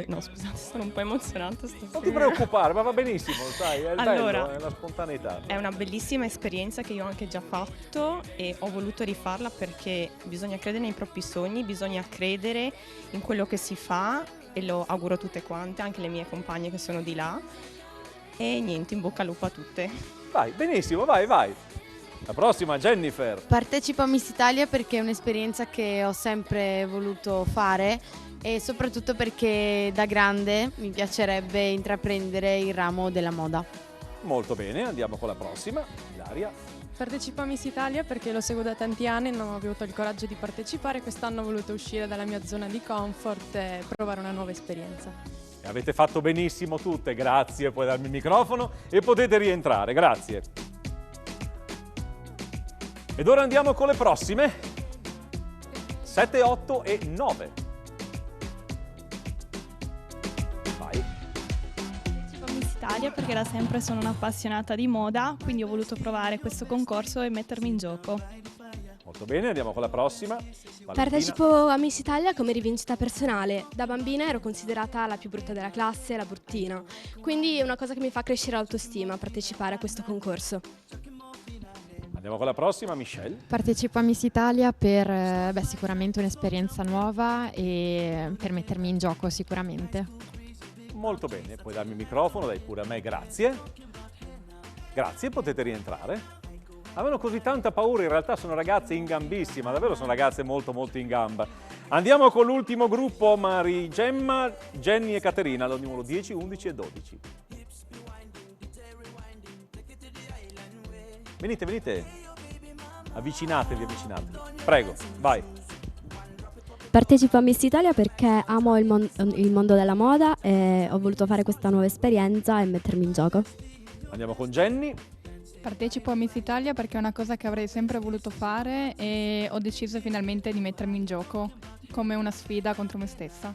no scusate, sono un po' emozionata stasera. Non ti preoccupare, ma va benissimo, sai, è il bello, è la spontaneità. È una bellissima esperienza che io ho anche già fatto e ho voluto rifarla perché bisogna credere nei propri sogni, bisogna credere in quello che si fa e lo auguro a tutte quante, anche le mie compagne che sono di là. E niente, in bocca al lupo a tutte. Vai, benissimo, vai, vai. La prossima, Jennifer. Partecipo a Miss Italia perché è un'esperienza che ho sempre voluto fare e soprattutto perché da grande mi piacerebbe intraprendere il ramo della moda. Molto bene, andiamo con la prossima, Ilaria. Partecipo a Miss Italia perché lo seguo da tanti anni, non ho avuto il coraggio di partecipare, quest'anno ho voluto uscire dalla mia zona di comfort e provare una nuova esperienza. E avete fatto benissimo tutte, grazie, puoi darmi il microfono e potete rientrare, grazie. Ed ora andiamo con le prossime, 7, 8 e 9. Vai. Partecipo a Miss Italia perché da sempre sono un'appassionata di moda, quindi ho voluto provare questo concorso e mettermi in gioco. Molto bene, andiamo con la prossima. Valentina. Partecipo a Miss Italia come rivincita personale. Da bambina ero considerata la più brutta della classe, la bruttina. Quindi è una cosa che mi fa crescere l'autostima partecipare a questo concorso. Andiamo con la prossima, Michelle. Partecipo a Miss Italia per sicuramente un'esperienza nuova e per mettermi in gioco sicuramente. Molto bene, puoi darmi il microfono, dai pure a me, grazie. Grazie, potete rientrare. Avevano così tanta paura, in realtà sono ragazze in gambissima, davvero sono ragazze molto molto in gamba. Andiamo con l'ultimo gruppo, Gemma, Jenny e Caterina, al numero 10, 11 e 12. Venite, venite, avvicinatevi. Prego, vai. Partecipo a Miss Italia perché amo il mondo della moda e ho voluto fare questa nuova esperienza e mettermi in gioco. Andiamo con Jenny. Partecipo a Miss Italia perché è una cosa che avrei sempre voluto fare e ho deciso finalmente di mettermi in gioco come una sfida contro me stessa.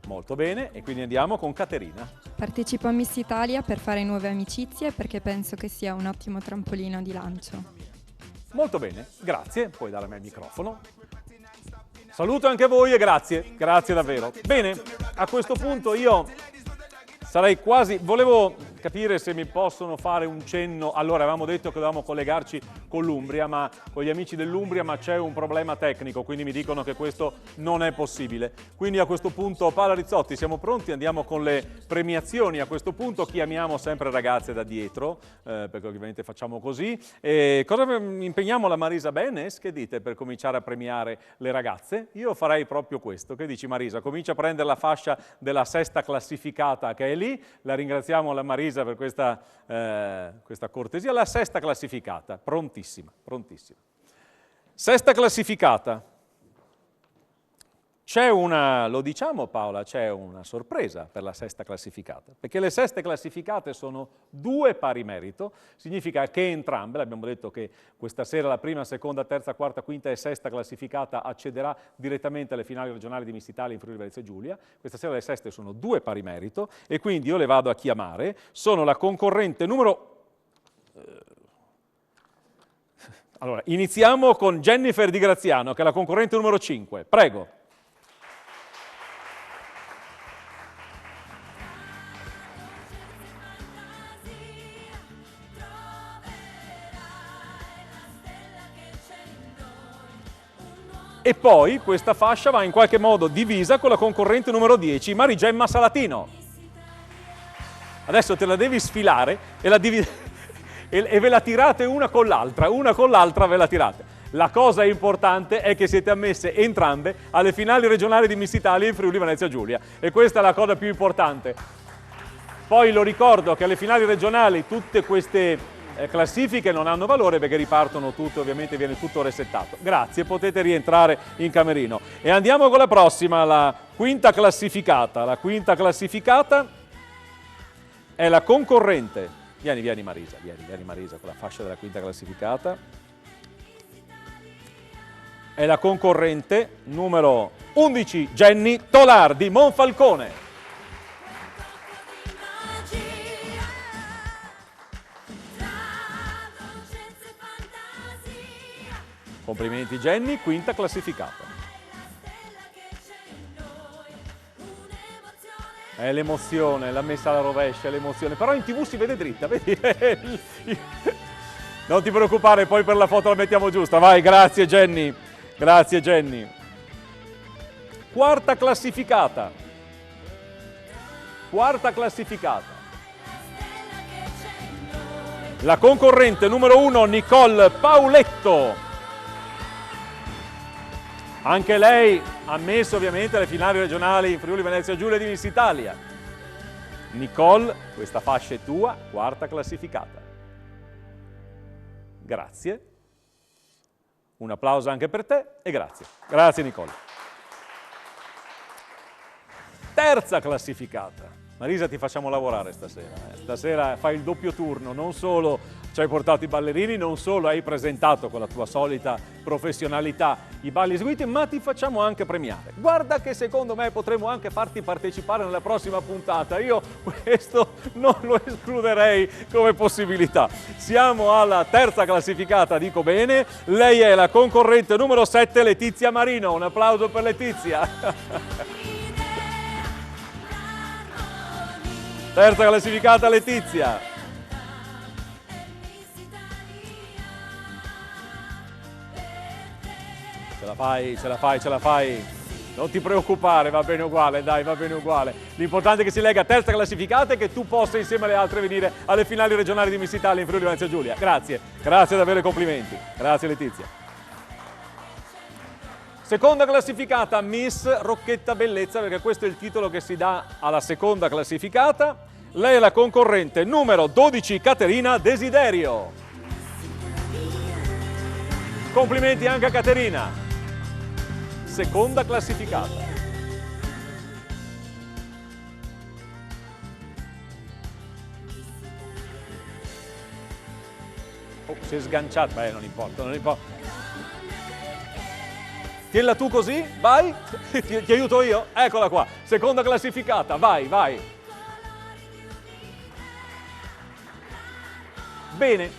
Molto bene, e quindi andiamo con Caterina. Partecipo a Miss Italia per fare nuove amicizie perché penso che sia un ottimo trampolino di lancio. Molto bene, grazie, puoi dare a me il microfono. Saluto anche voi e grazie davvero. Bene, a questo punto io sarei quasi... Volevo capire se mi possono fare un cenno. Allora, avevamo detto che dovevamo collegarci con l'Umbria, ma con gli amici dell'Umbria, ma c'è un problema tecnico, quindi mi dicono che questo non è possibile. Quindi a questo punto, Paola Rizzotti, siamo pronti? Andiamo con le premiazioni. A questo punto chiamiamo sempre ragazze da dietro, perché ovviamente facciamo così. E cosa impegniamo la Marisa Benes, che dite, per cominciare a premiare le ragazze? Io farei proprio questo. Che dici, Marisa? Comincia a prendere la fascia della sesta classificata che è lì. La ringraziamo la Marisa per questa cortesia. La sesta classificata, prontissima. Sesta classificata. C'è una, lo diciamo Paola, c'è una sorpresa per la sesta classificata, perché le seste classificate sono 2 pari merito, significa che entrambe, l'abbiamo detto che questa sera la prima, seconda, terza, quarta, quinta e sesta classificata accederà direttamente alle finali regionali di Miss Italia in Friuli Venezia Giulia, questa sera le seste sono 2 pari merito e quindi io le vado a chiamare, sono la concorrente numero... Allora, iniziamo con Jennifer Di Graziano, che è la concorrente numero 5, prego. E poi questa fascia va in qualche modo divisa con la concorrente numero 10, Marigemma Salatino. Adesso te la devi sfilare e, e ve la tirate una con l'altra ve la tirate. La cosa importante è che siete ammesse entrambe alle finali regionali di Miss Italia in Friuli Venezia Giulia e questa è la cosa più importante. Poi lo ricordo che alle finali regionali tutte queste classifiche non hanno valore perché ripartono tutte, ovviamente viene tutto resettato. Grazie, potete rientrare in camerino. E andiamo con la prossima, la quinta classificata. La quinta classificata è la concorrente. Vieni Marisa, vieni Marisa con la fascia della quinta classificata. È la concorrente numero 11, Jenny Tolar di Monfalcone. Complimenti Jenny, quinta classificata. È l'emozione, l'ha messa alla rovescia, l'emozione. Però in TV si vede dritta, vedi? Non ti preoccupare, poi per la foto la mettiamo giusta. Vai, grazie Jenny. Grazie Jenny. Quarta classificata. Quarta classificata. La concorrente numero 1, Nicole Pauletto. Anche lei ha messo ovviamente le finali regionali in Friuli Venezia Giulia di Miss Italia. Nicole, questa fascia è tua, quarta classificata. Grazie. Un applauso anche per te e grazie. Grazie Nicole. Terza classificata. Marisa, ti facciamo lavorare stasera. Stasera fai il doppio turno, non solo ci hai portato i ballerini, non solo hai presentato con la tua solita professionalità i balli eseguiti, ma ti facciamo anche premiare. Guarda che secondo me potremo anche farti partecipare nella prossima puntata. Io questo non lo escluderei come possibilità. Siamo alla terza classificata, dico bene. Lei è la concorrente numero 7, Letizia Marino. Un applauso per Letizia. Terza classificata Letizia. Ce la fai, ce la fai, ce la fai. Non ti preoccupare, va bene uguale, dai, va bene uguale. L'importante è che si lega a terza classificata e che tu possa insieme alle altre venire alle finali regionali di Miss Italia in Friuli Venezia Giulia. Grazie, grazie davvero e complimenti. Grazie Letizia. Seconda classificata, Miss Rocchetta Bellezza, perché questo è il titolo che si dà alla seconda classificata. Lei è la concorrente numero 12, Caterina Desiderio. Complimenti anche a Caterina. Seconda classificata. Oh, si è sganciata. Beh, non importa, non importa. Tienila tu così, vai, ti aiuto io, eccola qua, seconda classificata, vai, vai. Bene,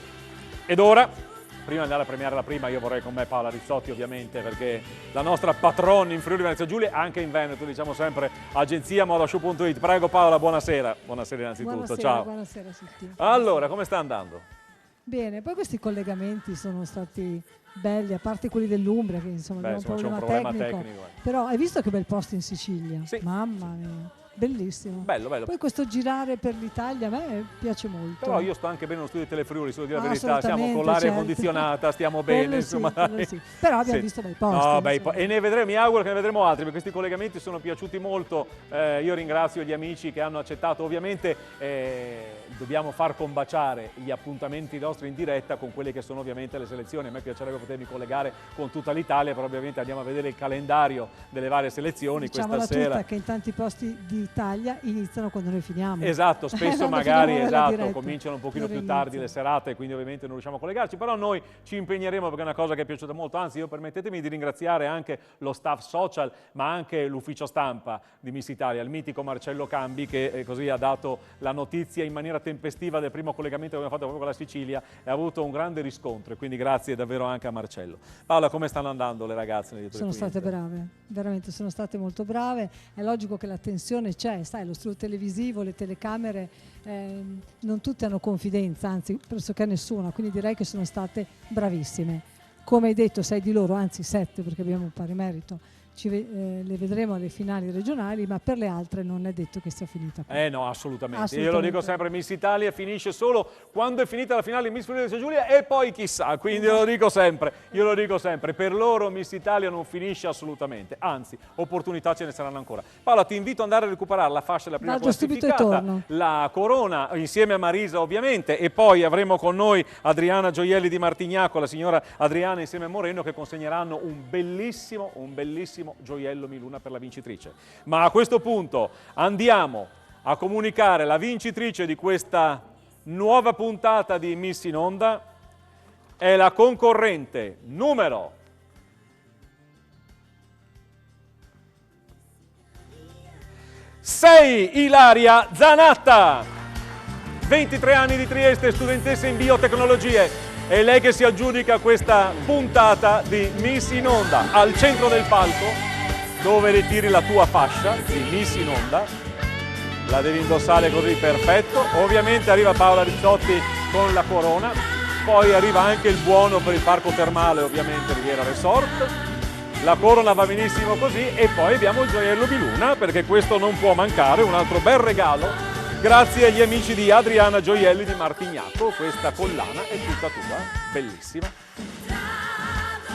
ed ora, prima di andare a premiare la prima, io vorrei con me Paola Rizzotti ovviamente, perché la nostra patron in Friuli Venezia Giulia, anche in Veneto, diciamo sempre, agenzia modashow.it. Prego Paola, buonasera. Buonasera innanzitutto, buonasera, ciao. Buonasera a tutti. Allora, come sta andando? Bene, poi questi collegamenti sono stati belli, a parte quelli dell'Umbria, che insomma Beh, abbiamo insomma, un c'è un problema problema tecnico. tecnico. Però hai visto che bel posto in Sicilia? Sì. Mamma mia, bellissimo. Bello, bello. Poi questo girare per l'Italia a me piace molto. Però io sto anche bene nello studio di Telefriuli, devo dire la verità, Assolutamente, siamo con l'aria certo. condizionata, stiamo Quello bene, sì, insomma. quello dai. sì. Però abbiamo visto bei posti. No, bei insomma. e ne vedremo, mi auguro che ne vedremo altri, perché questi collegamenti sono piaciuti molto. Io ringrazio gli amici che hanno accettato. Ovviamente dobbiamo far combaciare gli appuntamenti nostri in diretta con quelle che sono ovviamente le selezioni. A me piacerebbe potermi collegare con tutta l'Italia, però ovviamente andiamo a vedere il calendario delle varie selezioni Diciamola questa sera. tutta che in tanti posti d'Italia iniziano quando noi finiamo. Esatto, spesso Quando magari finiamo la diretta. cominciano un pochino più All'inizio. tardi le serate, quindi ovviamente non riusciamo a collegarci, però noi ci impegneremo perché è una cosa che è piaciuta molto. Anzi, io permettetemi di ringraziare anche lo staff social, ma anche l'ufficio stampa di Miss Italia, il mitico Marcello Cambi, che così ha dato la notizia in maniera tempestiva del primo collegamento che abbiamo fatto proprio con la Sicilia e ha avuto un grande riscontro, e quindi grazie davvero anche a Marcello. Paola, come stanno andando le ragazze negli Sono state brave, veramente sono state molto brave. È logico che la tensione c'è, sai, lo studio televisivo, le telecamere, non tutte hanno confidenza, anzi pressoché nessuna, quindi direi che sono state bravissime. Come hai detto, 6 di loro, anzi 7, perché abbiamo un pari merito. Le vedremo alle finali regionali, ma per le altre non è detto che sia finita qui. No, assolutamente. Io lo Assolutamente. dico sempre, Miss Italia finisce solo quando è finita la finale di Miss Friuli Venezia Giulia e poi chissà, quindi io lo dico sempre, per loro Miss Italia non finisce assolutamente, anzi, opportunità ce ne saranno ancora. Paola, ti invito ad andare a recuperare la fascia della prima Vado subito e classificata, torno. la corona insieme a Marisa ovviamente, e poi avremo con noi Adriana Gioielli di Martignaco, la signora Adriana insieme a Moreno, che consegneranno un bellissimo gioiello Miluna per la vincitrice. Ma a questo punto andiamo a comunicare la vincitrice di questa nuova puntata di Miss in Onda. È la concorrente numero 6, Ilaria Zanatta, 23 anni di Trieste, studentessa in biotecnologie. È lei che si aggiudica questa puntata di Miss in Onda. Al centro del palco, dove ritiri la tua fascia di Miss in Onda, la devi indossare così, perfetto. Ovviamente arriva Paola Rizzotti con la corona, poi arriva anche il buono per il parco termale, ovviamente Riviera Resort. La corona va benissimo così e poi abbiamo il gioiello di Luna, perché questo non può mancare, un altro bel regalo. Grazie agli amici di Adriana Gioielli di Martignaco, questa collana è tutta tua, bellissima.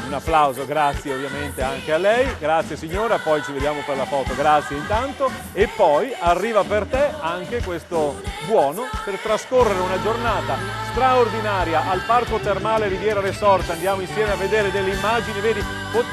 Un applauso, grazie ovviamente anche a lei, grazie signora, poi ci vediamo per la foto, grazie intanto. E poi arriva per te anche questo buono per trascorrere una giornata straordinaria al Parco Termale Riviera Resort. Andiamo insieme a vedere delle immagini, vedi,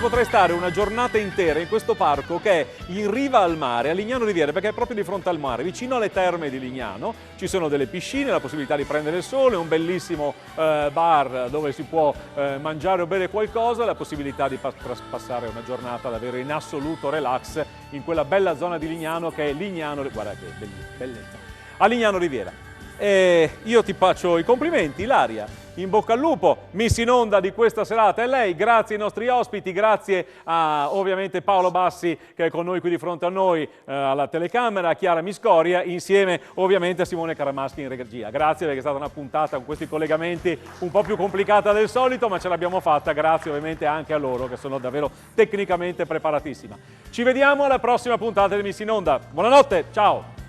potrai stare una giornata intera in questo parco che è in riva al mare, a Lignano Riviera, perché è proprio di fronte al mare, vicino alle terme di Lignano. Ci sono delle piscine, la possibilità di prendere il sole, un bellissimo bar dove si può mangiare o bere qualcosa, la possibilità di passare una giornata davvero in assoluto relax in quella bella zona di Lignano che è Lignano, guarda che bellezza, a Lignano Riviera. E io ti faccio i complimenti, Ilaria, in bocca al lupo, Miss in Onda di questa serata è lei, grazie ai nostri ospiti, grazie a ovviamente Paolo Bassi che è con noi qui di fronte a noi alla telecamera, a Chiara Miscoria, insieme ovviamente a Simone Caramaschi in regia. Grazie perché è stata una puntata con questi collegamenti un po' più complicata del solito, ma ce l'abbiamo fatta, grazie ovviamente anche a loro che sono davvero tecnicamente preparatissima. Ci vediamo alla prossima puntata di Miss in Onda, buonanotte, ciao!